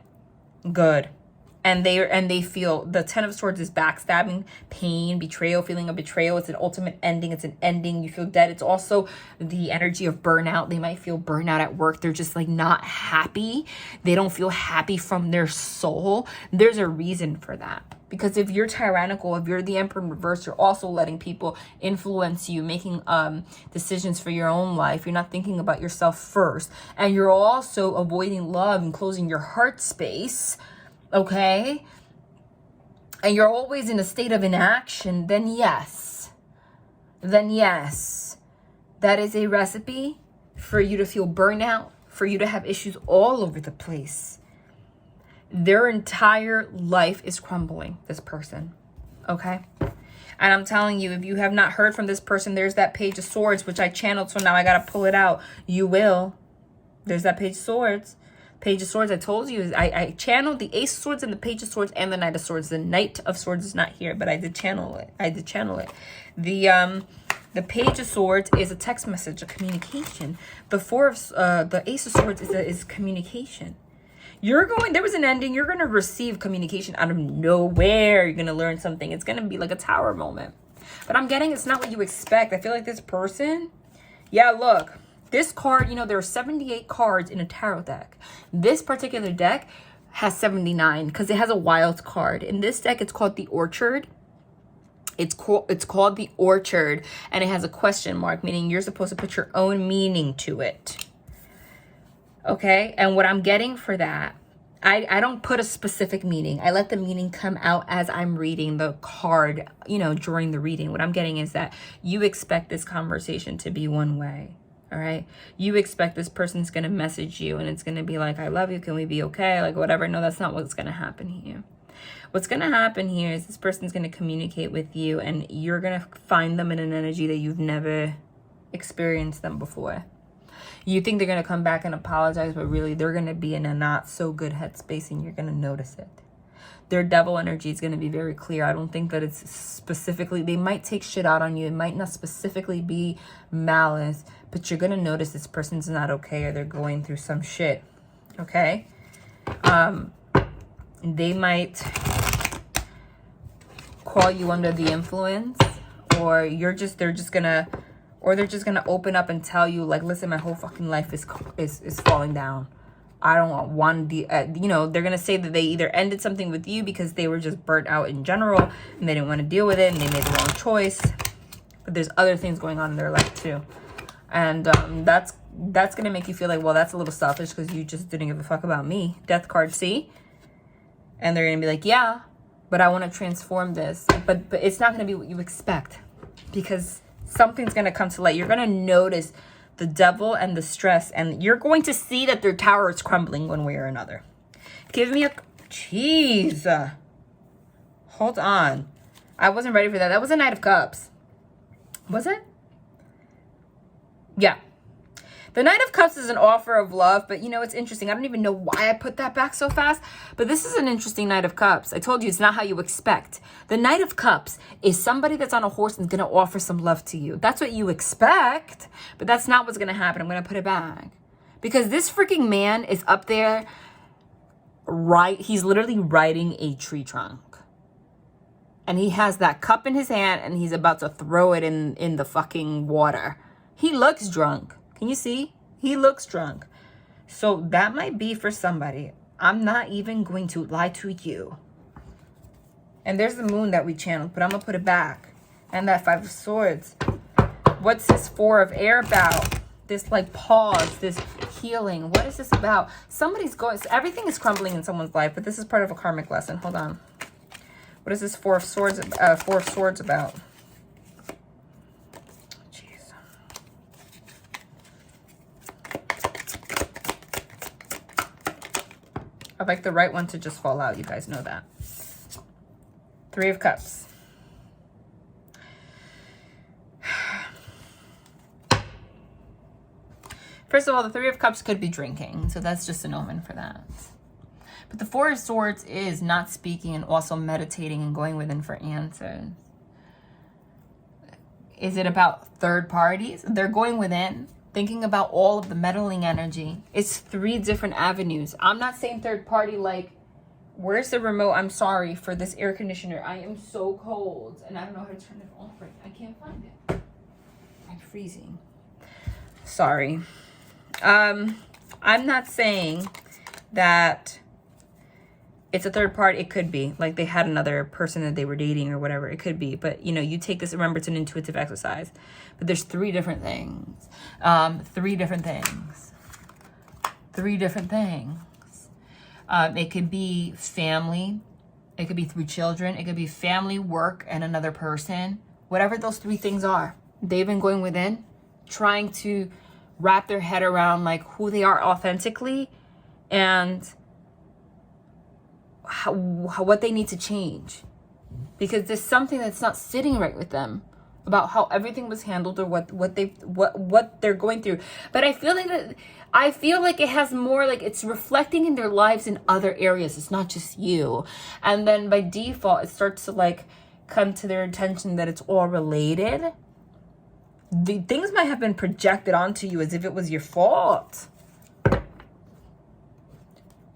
And they feel the Ten of Swords is backstabbing, pain, betrayal, feeling of betrayal. It's an ultimate ending. It's an ending. You feel dead. It's also the energy of burnout. They might feel burnout at work. They're just like not happy. They don't feel happy from their soul. There's a reason for that. Because if you're tyrannical, if you're the Emperor in reverse, you're also letting people influence you, making decisions for your own life. You're not thinking about yourself first. And you're also avoiding love and closing your heart space. Okay, and you're always in a state of inaction, then yes, that is a recipe for you to feel burnout, for you to have issues all over the place. Their entire life is crumbling, this person, okay? And I'm telling you, if you have not heard from this person, there's that Page of Swords, which I channeled, so now I got to pull it out. You will. There's that Page of Swords. Page of Swords, I told you, I channeled the Ace of Swords and the Page of Swords and the Knight of Swords. The Knight of Swords is not here, but I did channel it. The Page of Swords is a text message, a communication. The Ace of Swords is communication. There was an ending. You're going to receive communication out of nowhere. You're going to learn something. It's going to be like a tower moment. But I'm getting it's not what you expect. I feel like this person, yeah, look. This card, there are 78 cards in a tarot deck. This particular deck has 79 because it has a wild card. In this deck, it's called the Orchard. It's called the Orchard, and it has a question mark, meaning you're supposed to put your own meaning to it. Okay? And what I'm getting for that, I don't put a specific meaning. I let the meaning come out as I'm reading the card, during the reading. What I'm getting is that you expect this conversation to be one way. All right. You expect this person's going to message you and it's going to be like, I love you. Can we be okay? Like whatever. No, that's not what's going to happen here. What's going to happen here is this person's going to communicate with you and you're going to find them in an energy that you've never experienced them before. You think they're going to come back and apologize, but really they're going to be in a not so good headspace and you're going to notice it. Their devil energy is going to be very clear. I don't think that it's specifically, they might take shit out on you. It might not specifically be malice, but you're going to notice this person's not okay or they're going through some shit. Okay? They might call you under the influence or they're just going to open up and tell you like, listen, my whole fucking life is falling down. I don't want they're going to say that they either ended something with you because they were just burnt out in general and they didn't want to deal with it and they made the wrong choice. But there's other things going on in their life too. And that's going to make you feel like, well, that's a little selfish because you just didn't give a fuck about me. Death card, see? And they're going to be like, yeah, but I want to transform this. But it's not going to be what you expect because something's going to come to light. You're going to notice the devil and the stress, and you're going to see that their tower is crumbling one way or another. Give me a... Jeez. Hold on. I wasn't ready for that. That was a Knight of Cups. Was it? Yeah. The Knight of Cups is an offer of love, but it's interesting. I don't even know why I put that back so fast, but this is an interesting Knight of Cups. I told you it's not how you expect. The Knight of Cups is somebody that's on a horse and going to offer some love to you. That's what you expect, but that's not what's going to happen. I'm going to put it back because this freaking man is up there, he's literally riding a tree trunk. And he has that cup in his hand and he's about to throw it in the fucking water. He looks drunk. Can you see? He looks drunk. So that might be for somebody. I'm not even going to lie to you. And there's the moon that we channeled, but I'm going to put it back. And that Five of Swords. What's this Four of Air about? This like pause, this healing. What is this about? Everything is crumbling in someone's life, but this is part of a karmic lesson. Hold on. What is this Four of Swords about? I'd like the right one to just fall out. You guys know that. Three of Cups. First of all, the Three of Cups could be drinking. So that's just an omen for that. But the Four of Swords is not speaking and also meditating and going within for answers. Is it about third parties? They're going within. Thinking about all of the meddling energy. It's 3 different avenues. I'm not saying third party like, where's the remote? I'm sorry for this air conditioner. I am so cold and I don't know how to turn it off right now. I can't find it. I'm freezing. Sorry. I'm not saying that it's a third party. It could be like they had another person that they were dating or whatever. It could be, but you take this, remember, it's an intuitive exercise, but there's 3 different things. 3 different things. It could be family. It could be 3 children. It could be family, work, and another person. Whatever those 3 things are, they've been going within, trying to wrap their head around like who they are authentically and what they need to change. because there's something that's not sitting right with them about how everything was handled or what they're going through. But I feel like it has more, like it's reflecting in their lives in other areas. It's not just you. And then by default, it starts to like come to their attention that it's all related. The things might have been projected onto you as if it was your fault.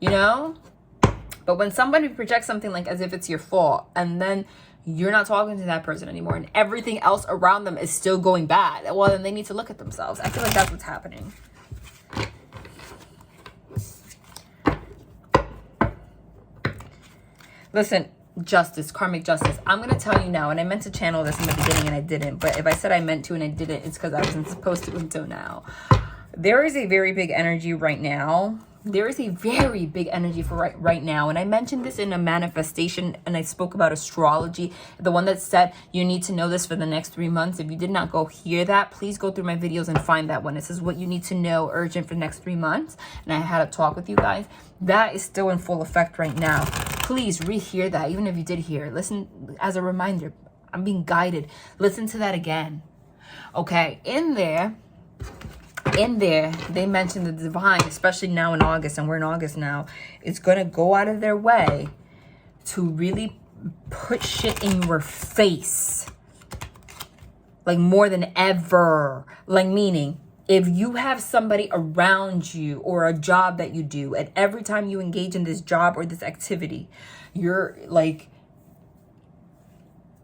You know? But when somebody projects something like as if it's your fault, and then you're not talking to that person anymore, and everything else around them is still going bad, well, then they need to look at themselves. I feel like that's what's happening. Listen, justice, karmic justice. I'm going to tell you now, and I meant to channel this in the beginning and I didn't, but if I said I meant to and I didn't, it's because I wasn't supposed to until now. There is a very big energy right now. There is a very big energy for right now. And I mentioned this in a manifestation, and I spoke about astrology, the one that said you need to know this for the next 3 months. If you did not go hear that, please go through my videos and find that one. This is what you need to know, urgent for the next 3 months. And I had a talk with you guys. That is still in full effect right now. Please rehear that, even if you did hear it. Listen as a reminder. I'm being guided. Listen to that again. Okay, in there, they mentioned the divine, especially now in August, and we're in August now, is going to go out of their way to really put shit in your face. Like more than ever. Like meaning, if you have somebody around you or a job that you do, and every time you engage in this job or this activity, you're like,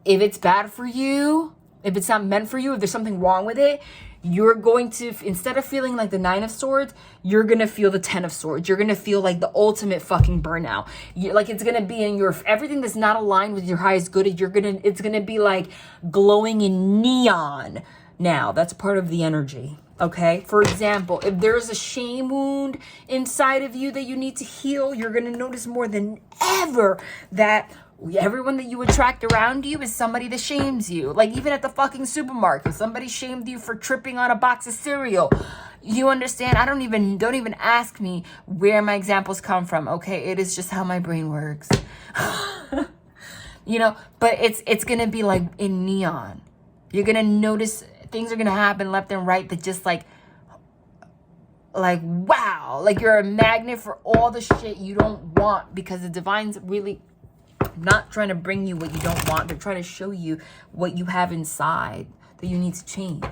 if it's bad for you, if it's not meant for you, if there's something wrong with it, you're going to, instead of feeling like the 9 of Swords, you're going to feel the 10 of Swords. You're going to feel like the ultimate fucking burnout. Like it's going to be in your, everything that's not aligned with your highest good, it's going to be like glowing in neon. Now, that's part of the energy. Okay. For example, if there's a shame wound inside of you that you need to heal, you're going to notice more than ever that everyone that you attract around you is somebody that shames you. Like even at the fucking supermarket, somebody shamed you for tripping on a box of cereal. You understand? Don't even ask me where my examples come from. Okay. It is just how my brain works. You know, but it's going to be like in neon. You're going to notice things are going to happen left and right that just like wow, like you're a magnet for all the shit you don't want, because the divine's really not trying to bring you what you don't want. They're trying to show you what you have inside that you need to change.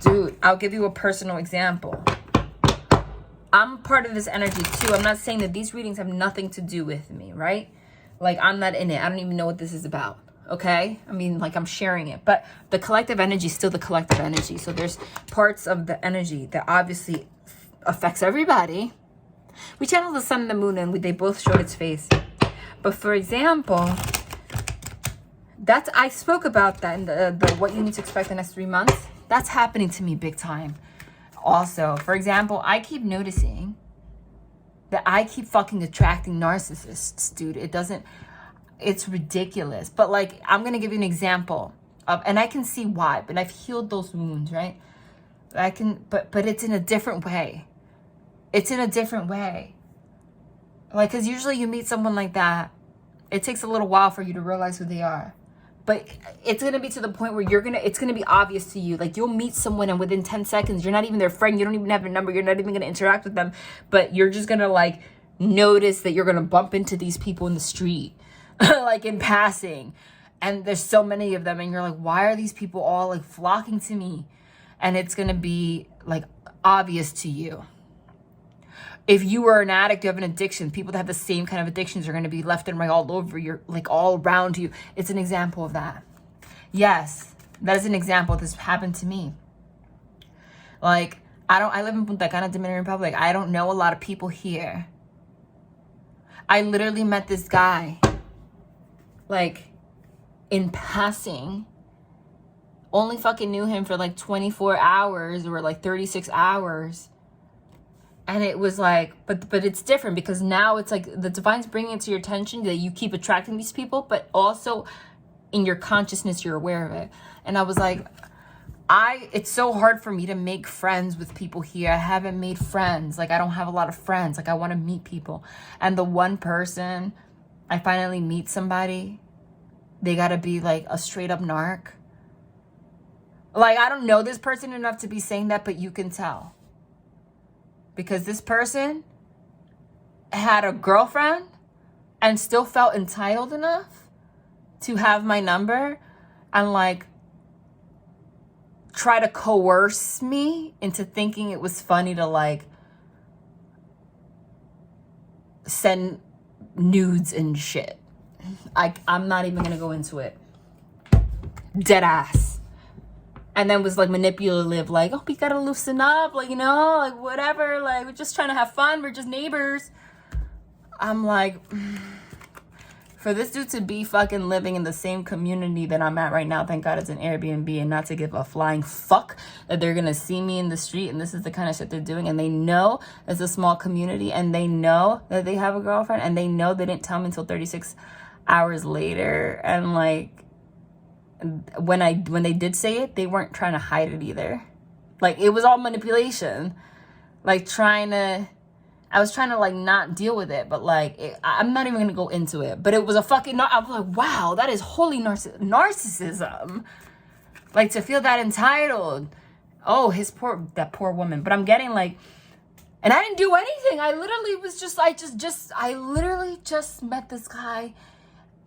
Dude, I'll give you a personal example. I'm part of this energy too. I'm not saying that these readings have nothing to do with me, right? Like I'm not in it. I don't even know what this is about. Okay? I mean, like I'm sharing it, but the collective energy is still the collective energy. So there's parts of the energy that obviously affects everybody. We channel the sun and the moon, and they both showed its face. But for example, I spoke about that in the what you need to expect the next 3 months. That's happening to me big time. Also, for example, I keep noticing that I keep fucking attracting narcissists, dude. It's ridiculous. But like, I'm going to give you an example of, and I can see why, but I've healed those wounds, right? But it's in a different way. It's in a different way. Like, because usually you meet someone like that, it takes a little while for you to realize who they are. But it's going to be to the point where it's going to be obvious to you. Like, you'll meet someone and within 10 seconds, you're not even their friend. You don't even have their number. You're not even going to interact with them. But you're just going to, like, notice that you're going to bump into these people in the street, like, in passing. And there's so many of them. And you're like, why are these people all, like, flocking to me? And it's going to be, like, obvious to you. If you were an addict, you have an addiction, people that have the same kind of addictions are going to be left and right all over you, like all around you. It's an example of that. Yes, that is an example. This happened to me. Like, I live in Punta Cana, Dominican Republic. I don't know a lot of people here. I literally met this guy, like, in passing. Only fucking knew him for like 24 hours or like 36 hours. And it was like, but it's different because now it's like the divine's bringing it to your attention that you keep attracting these people, but also in your consciousness, you're aware of it. And I was like, it's so hard for me to make friends with people here. I haven't made friends. Like, I don't have a lot of friends. Like, I want to meet people. And the one person I finally meet somebody, they gotta be like a straight up narc. Like, I don't know this person enough to be saying that, but you can tell. Because this person had a girlfriend and still felt entitled enough to have my number and like try to coerce me into thinking it was funny to like send nudes and shit. I'm not even gonna go into it. Dead ass. And then was like manipulative, like, oh, we gotta loosen up, like, you know, like whatever, like we're just trying to have fun, we're just neighbors. I'm like, for this dude to be fucking living in the same community that I'm at right now, thank God it's an Airbnb, and not to give a flying fuck that they're gonna see me in the street and this is the kind of shit they're doing, and they know it's a small community, and they know that they have a girlfriend, and they know they didn't tell me until 36 hours later, and like when they did say it, they weren't trying to hide it either. Like, it was all manipulation, like I was trying to like not deal with it, but like I'm not even gonna go into it. But it was a fucking. I was like, wow, that is holy narcissism. Like, to feel that entitled. Oh, that poor woman. But I'm getting like, and I didn't do anything. I literally was just, I literally just met this guy.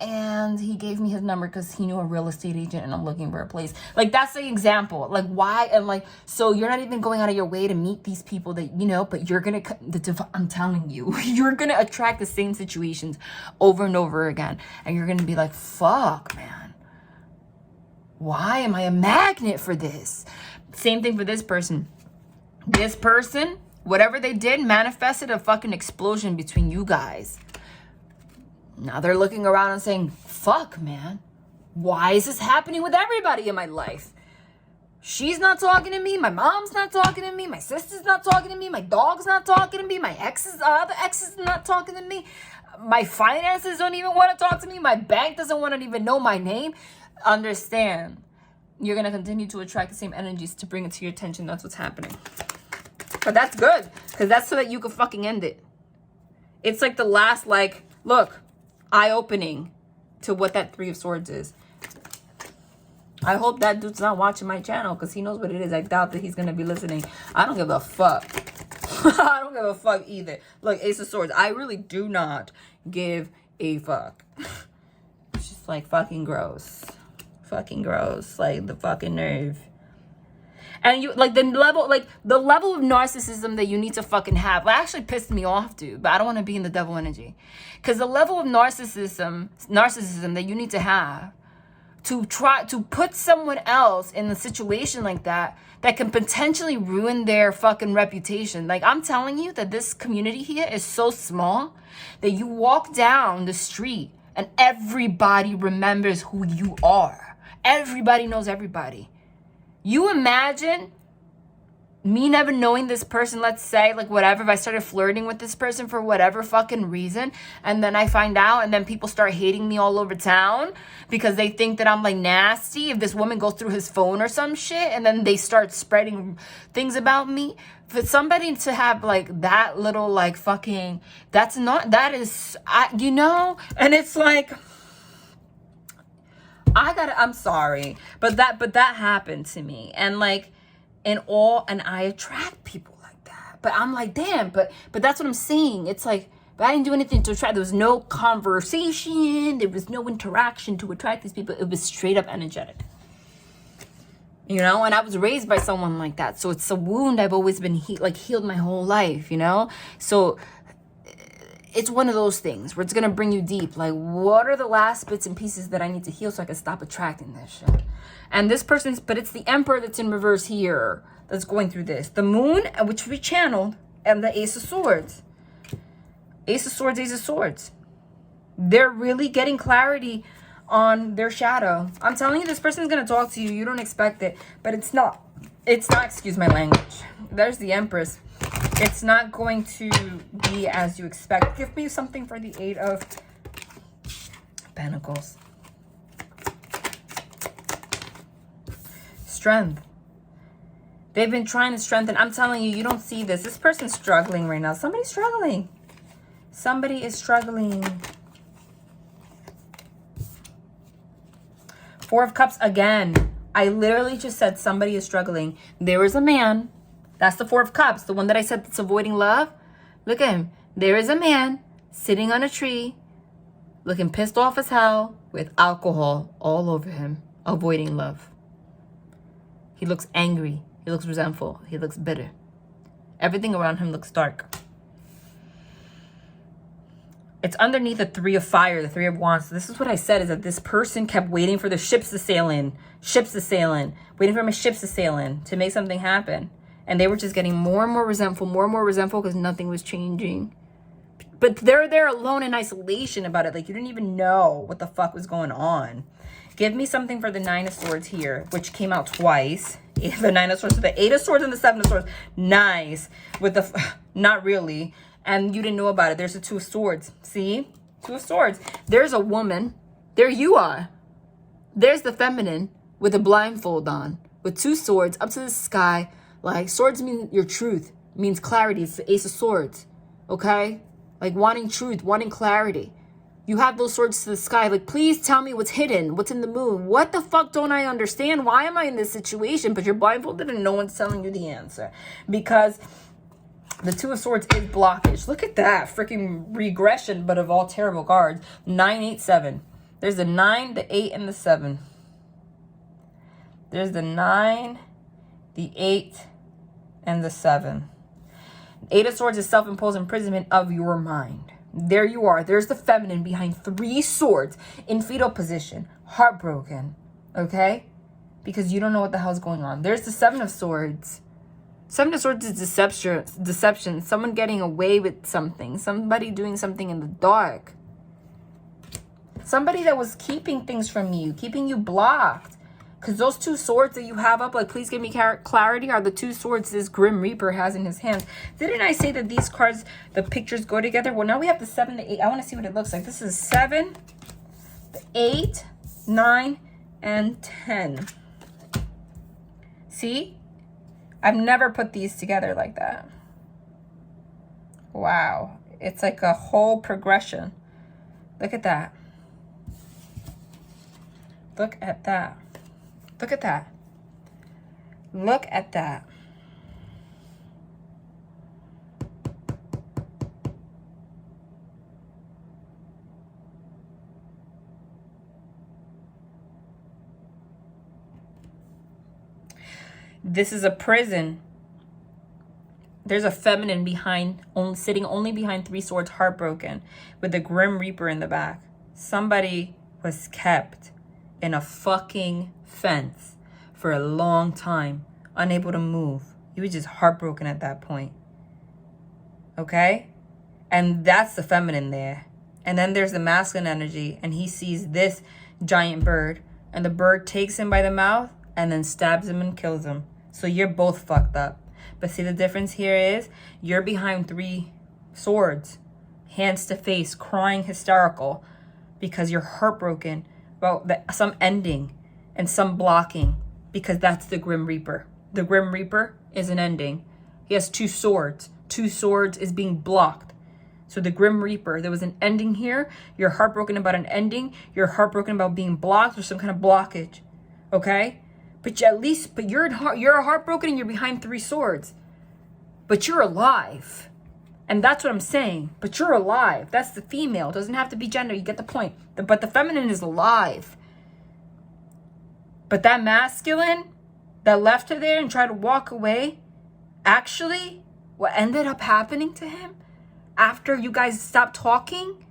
And he gave me his number because he knew a real estate agent and I'm looking for a place. Like, that's the example. Like, why? And like, so you're not even going out of your way to meet these people that, you know, but you're going to, I'm telling you, you're going to attract the same situations over and over again. And you're going to be like, fuck, man. Why am I a magnet for this? Same thing for this person. This person, whatever they did, manifested a fucking explosion between you guys. Now they're looking around and saying, fuck, man, why is this happening with everybody in my life? She's not talking to me. My mom's not talking to me. My sister's not talking to me. My dog's not talking to me. My other exes not talking to me. My finances don't even want to talk to me. My bank doesn't want to even know my name. Understand, you're going to continue to attract the same energies to bring it to your attention. That's what's happening. But that's good, because that's so that you can fucking end it. It's like the last, like, look, eye-opening to what that Three of Swords is. I hope that dude's not watching my channel because he knows what it is. I doubt that he's going to be listening. I don't give a fuck. I don't give a fuck either. Look, Ace of Swords. I really do not give a fuck. It's just like fucking gross. Fucking gross. Like the fucking nerve. And you, like, the level of narcissism that you need to fucking have, well, actually pissed me off, dude. But I don't want to be in the devil energy. Because the level of narcissism that you need to have to try to put someone else in a situation like that can potentially ruin their fucking reputation. Like, I'm telling you that this community here is so small that you walk down the street and everybody remembers who you are. Everybody knows everybody. You imagine me never knowing this person, let's say, like, whatever, if I started flirting with this person for whatever fucking reason, and then I find out, and then people start hating me all over town because they think that I'm, like, nasty. If this woman goes through his phone or some shit, and then they start spreading things about me. For somebody to have, like, that little, like, fucking, you know, and it's like, I'm sorry, but that happened to me. And like, and I attract people like that. But I'm like, damn, but that's what I'm saying. It's like, but I didn't do anything to attract. There was no conversation. There was no interaction to attract these people. It was straight up energetic. You know, and I was raised by someone like that. So it's a wound I've always been healed my whole life, you know? So it's one of those things where it's going to bring you deep. Like, what are the last bits and pieces that I need to heal so I can stop attracting this shit? And this but it's the Emperor that's in reverse here that's going through this. The Moon, which we channeled, and the Ace of Swords. Ace of Swords, Ace of Swords. They're really getting clarity on their shadow. I'm telling you, this person's going to talk to you. You don't expect it, but it's not, excuse my language. There's the Empress. It's not going to be as you expect. Give me something for the Eight of Pentacles. Strength. They've been trying to strengthen. I'm telling you, you don't see this. This person's struggling right now. Somebody's struggling. Somebody is struggling. Four of Cups again. I literally just said somebody is struggling. There is a man. That's the Four of Cups. The one that I said that's avoiding love. Look at him. There is a man sitting on a tree, looking pissed off as hell with alcohol all over him, avoiding love. He looks angry. He looks resentful. He looks bitter. Everything around him looks dark. It's underneath the Three of Fire, the Three of Wands. So this is what I said, is that this person kept waiting for the ships to sail in, waiting for my ships to sail in to make something happen. And they were just getting more and more resentful because nothing was changing. But they're there alone in isolation about it. Like, you didn't even know what the fuck was going on. Give me something for the Nine of Swords here, which came out twice. The Nine of Swords, so the Eight of Swords and the Seven of Swords. Nice. With the, not really. And you didn't know about it. There's the Two of Swords. See? Two of Swords. There's a woman. There you are. There's the feminine with a blindfold on. With two swords up to the sky. Like, swords mean your truth. Means clarity. It's the Ace of Swords. Okay? Like, wanting truth. Wanting clarity. You have those swords to the sky. Like, please tell me what's hidden. What's in the moon. What the fuck don't I understand? Why am I in this situation? But you're blindfolded and no one's telling you the answer. Because the Two of Swords is blockage. Look at that. Freaking regression, but of all terrible cards. 9, 8, 7. There's the 9, the 8, and the 7. There's the 9, the 8, and the 7. Eight of Swords is self-imposed imprisonment of your mind. There you are. There's the feminine behind 3 swords in fetal position. Heartbroken. Okay? Because you don't know what the hell's going on. There's the Seven of Swords. Seven of Swords is deception. Someone getting away with something. Somebody doing something in the dark. Somebody that was keeping things from you. Keeping you blocked. Because those 2 swords that you have up, like, please give me clarity, are the 2 swords this Grim Reaper has in his hands. Didn't I say that these cards, the pictures go together? Well, now we have the 7, the 8. I want to see what it looks like. This is 7, the 8, 9, and 10. See? I've never put these together like that. Wow. It's like a whole progression. Look at that. Look at that. Look at that. Look at that. This is a prison. There's a feminine behind, sitting only behind 3 swords, heartbroken, with the Grim Reaper in the back. Somebody was kept in a fucking fence for a long time, unable to move. He was just heartbroken at that point. Okay? And that's the feminine there. And then there's the masculine energy, and he sees this giant bird, and the bird takes him by the mouth and then stabs him and kills him. So you're both fucked up. But see, the difference here is you're behind 3 swords, hands to face, crying hysterical because you're heartbroken about some ending and some blocking, because that's the Grim Reaper. The Grim Reaper is an ending. He has 2 swords. 2 swords is being blocked. So the Grim Reaper, there was an ending here. You're heartbroken about an ending. You're heartbroken about being blocked or some kind of blockage. Okay? But you're heartbroken and you're behind 3 swords. But you're alive. And that's what I'm saying. But you're alive. That's the female. It doesn't have to be gender. You get the point. But the feminine is alive. But that masculine that left her there and tried to walk away, actually, what ended up happening to him after you guys stopped talking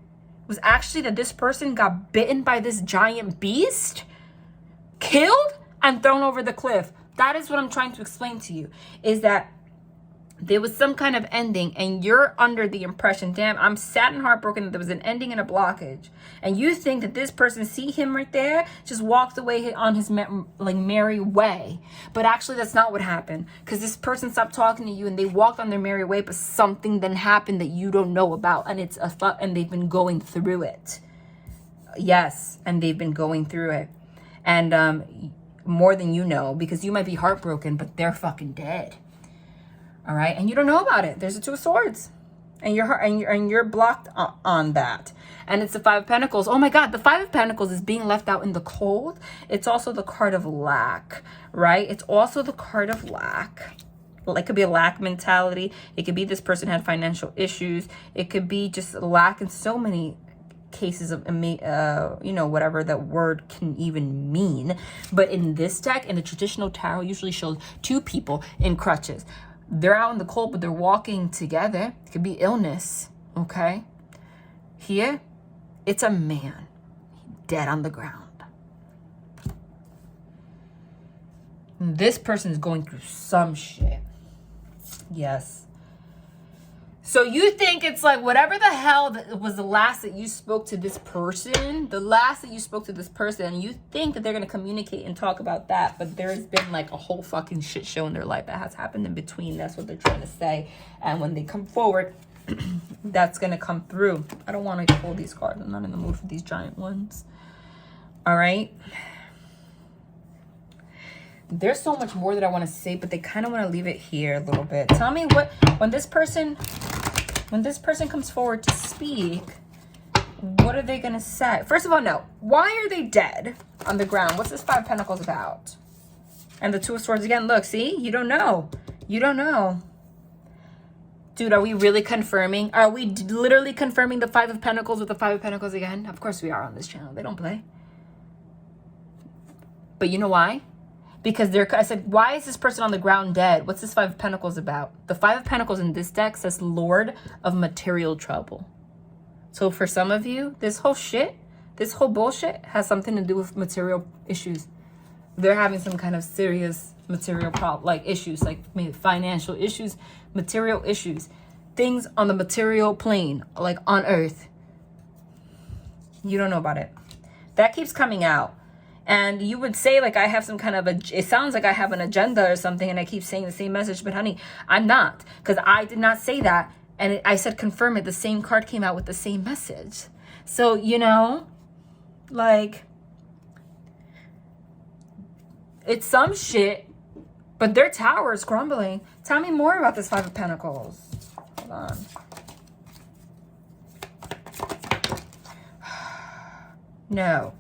was actually that this person got bitten by this giant beast, killed, and thrown over the cliff. That is what I'm trying to explain to you, is that there was some kind of ending and you're under the impression, damn, I'm sad and heartbroken that there was an ending and a blockage. And you think that this person, see him right there, just walked away on his merry way. But actually that's not what happened, because this person stopped talking to you and they walked on their merry way, but something then happened that you don't know about, and it's and they've been going through it. Yes, and they've been going through it. And more than you know, because you might be heartbroken, but they're fucking dead. All right, and you don't know about it. There's the 2 of swords. And you're blocked on that. And it's the Five of Pentacles. Oh my God, the Five of Pentacles is being left out in the cold. It's also the card of lack, right? It's also the card of lack. It could be a lack mentality. It could be this person had financial issues. It could be just lack in so many cases of, you know, whatever that word can even mean. But in this deck, in the traditional tarot, usually shows two people in crutches. They're out in the cold, but they're walking together. It could be illness, okay? Here, it's a man dead on the ground. This person is going through some shit. Yes. So you think it's like whatever the hell that was the last that you spoke to this person, and you think that they're going to communicate and talk about that, but there's been like a whole fucking shit show in their life that has happened in between. That's what they're trying to say. And when they come forward, that's going to come through. I don't want to pull these cards. I'm not in the mood for these giant ones. All right. There's so much more that I want to say, but they kind of want to leave it here a little bit. Tell me what, when this person comes forward to speak, what are they going to say? First of all, no. Why are they dead on the ground? What's this Five of Pentacles about? And the Two of Swords again. Look, see? You don't know. You don't know. Dude, are we really confirming? Are we literally confirming the Five of Pentacles with the Five of Pentacles again? Of course we are on this channel. They don't play. But you know why? Because I said, why is this person on the ground dead? What's this Five of Pentacles about? The Five of Pentacles in this deck says Lord of material trouble. So for some of you, this whole bullshit has something to do with material issues. They're having some kind of serious material problem, like issues, like maybe financial issues, material issues, things on the material plane, like on earth. You don't know about it. That keeps coming out. And you would say, like, I have some kind of it sounds like I have an agenda or something, and I keep saying the same message, but honey, I'm not, because I did not say that. And I said, confirm it. The same card came out with the same message. So, you know, like, it's some shit, but their tower is crumbling. Tell me more about this Five of Pentacles. Hold on. No.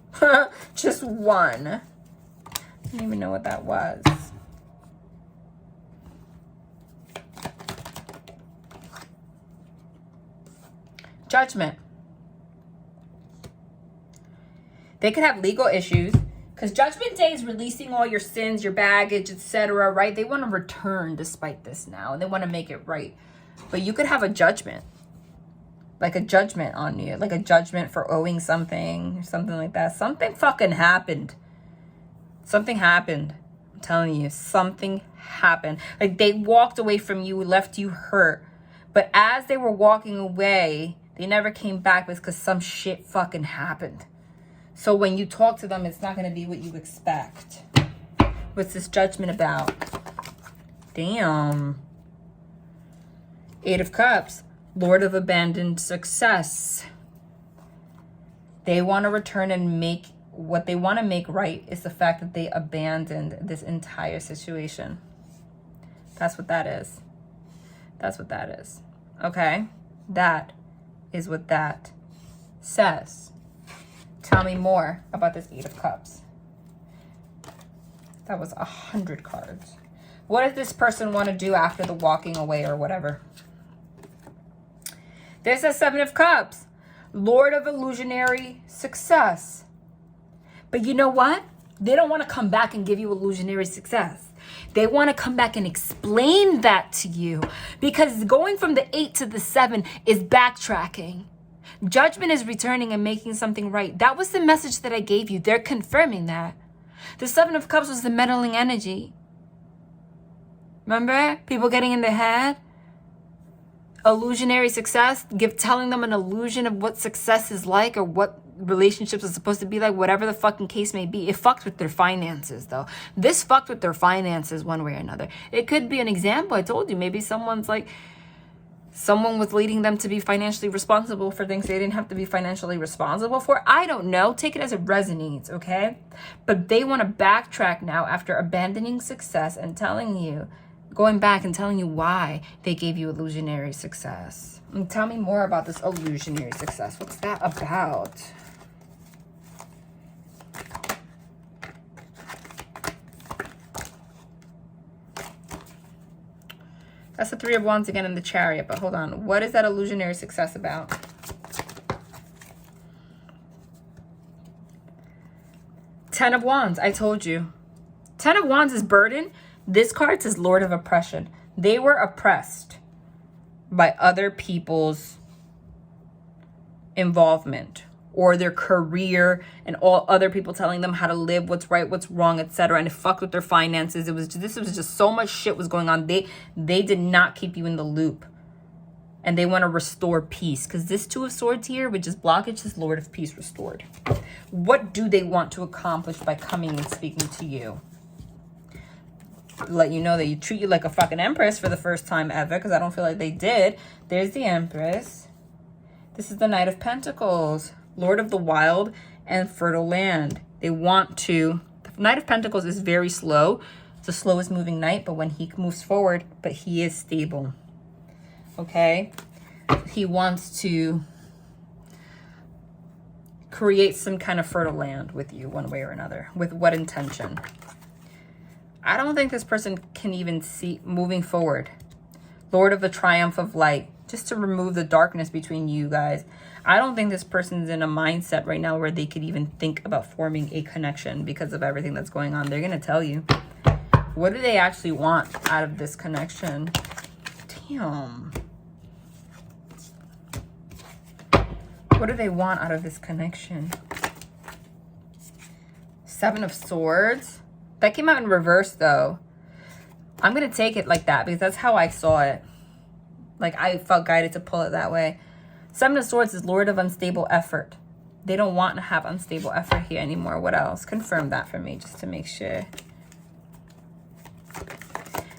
Just one. I don't even know what that was. Judgment. They could have legal issues because Judgment Day is releasing all your sins, your baggage, etc., right? They want to return despite this now, and they want to make it right. But you could have a judgment. Like a judgment on you, like a judgment for owing something or something like that. Something fucking happened. Something happened. I'm telling you, something happened. Like they walked away from you, left you hurt. But as they were walking away, they never came back because some shit fucking happened. So when you talk to them, it's not going to be what you expect. What's this judgment about? Damn. Eight of Cups. Lord of abandoned success. They want to return and make what they want to make right is the fact that they abandoned this entire situation. That's what that is. That's what that is. Okay? That is what that says. Tell me more about this Eight of Cups. That was 100 cards. What does this person want to do after the walking away or whatever? There's a Seven of Cups. Lord of illusionary success. But you know what? They don't want to come back and give you illusionary success. They want to come back and explain that to you. Because going from the 8 to the 7 is backtracking. Judgment is returning and making something right. That was the message that I gave you. They're confirming that. The Seven of Cups was the meddling energy. Remember? People getting in their head. Illusionary success, telling them an illusion of what success is like or what relationships are supposed to be like, whatever the fucking case may be. It fucked with their finances, though. This fucked with their finances one way or another. It could be an example. I told you, maybe someone was leading them to be financially responsible for things they didn't have to be financially responsible for. I don't know. Take it as it resonates, okay? But they want to backtrack now after abandoning success and telling you, going back and telling you why they gave you illusionary success. And tell me more about this illusionary success. What's that about? That's the Three of Wands again in the Chariot, but hold on. What is that illusionary success about? Ten of Wands, I told you. Ten of Wands is burden. This card says Lord of Oppression. They were oppressed by other people's involvement or their career and all other people telling them how to live, what's right, what's wrong, etc. And it fucked with their finances. This was just so much shit was going on. They did not keep you in the loop. And they want to restore peace. Because this Two of Swords here, which is blockage, is Lord of Peace restored. What do they want to accomplish by coming and speaking to you? Let you know that you treat you like a fucking empress for the first time ever. Because I don't feel like they did. There's the Empress. This is the Knight of Pentacles. Lord of the Wild and Fertile Land. They want to... The Knight of Pentacles is very slow. It's the slowest moving knight. But when he moves forward, but he is stable. Okay, he wants to create some kind of fertile land with you one way or another. With what intention? I don't think this person can even see moving forward. Lord of the Triumph of Light, just to remove the darkness between you guys. I don't think this person's in a mindset right now where they could even think about forming a connection because of everything that's going on. They're going to tell you. What do they actually want out of this connection? Damn. What do they want out of this connection? Seven of Swords. That came out in reverse, though. I'm going to take it like that because that's how I saw it. Like, I felt guided to pull it that way. Seven of Swords is Lord of Unstable Effort. They don't want to have unstable effort here anymore. What else? Confirm that for me just to make sure.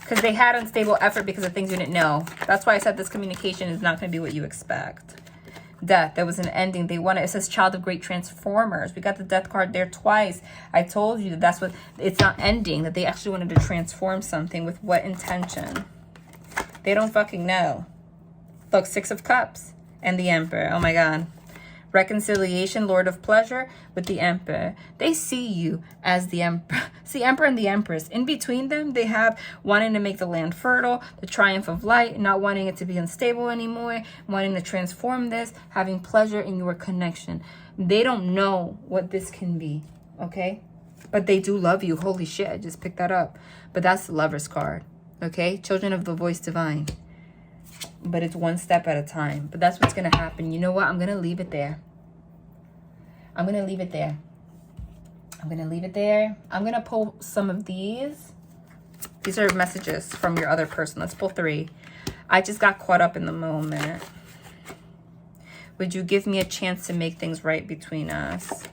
Because they had unstable effort because of things you didn't know. That's why I said this communication is not going to be what you expect. Death. There was an ending. They wanted. It says Child of Great Transformers. We got the Death card there twice. I told you that that's what. It's not ending. That they actually wanted to transform something. With what intention? They don't fucking know. Look, Six of Cups and the Emperor. Oh my God. Reconciliation, Lord of Pleasure with the Emperor. They see you as the Emperor. See, Emperor and the Empress. In between them, they have wanting to make the land fertile, the Triumph of Light, not wanting it to be unstable anymore, wanting to transform this, having pleasure in your connection. They don't know what this can be, okay? But they do love you. Holy shit, I just picked that up. But that's the Lover's card, okay? Children of the Voice Divine. But it's one step at a time. But that's what's going to happen. You know what? I'm going to leave it there. I'm going to leave it there. I'm going to leave it there. I'm going to pull some of these. These are messages from your other person. Let's pull 3. I just got caught up in the moment. Would you give me a chance to make things right between us?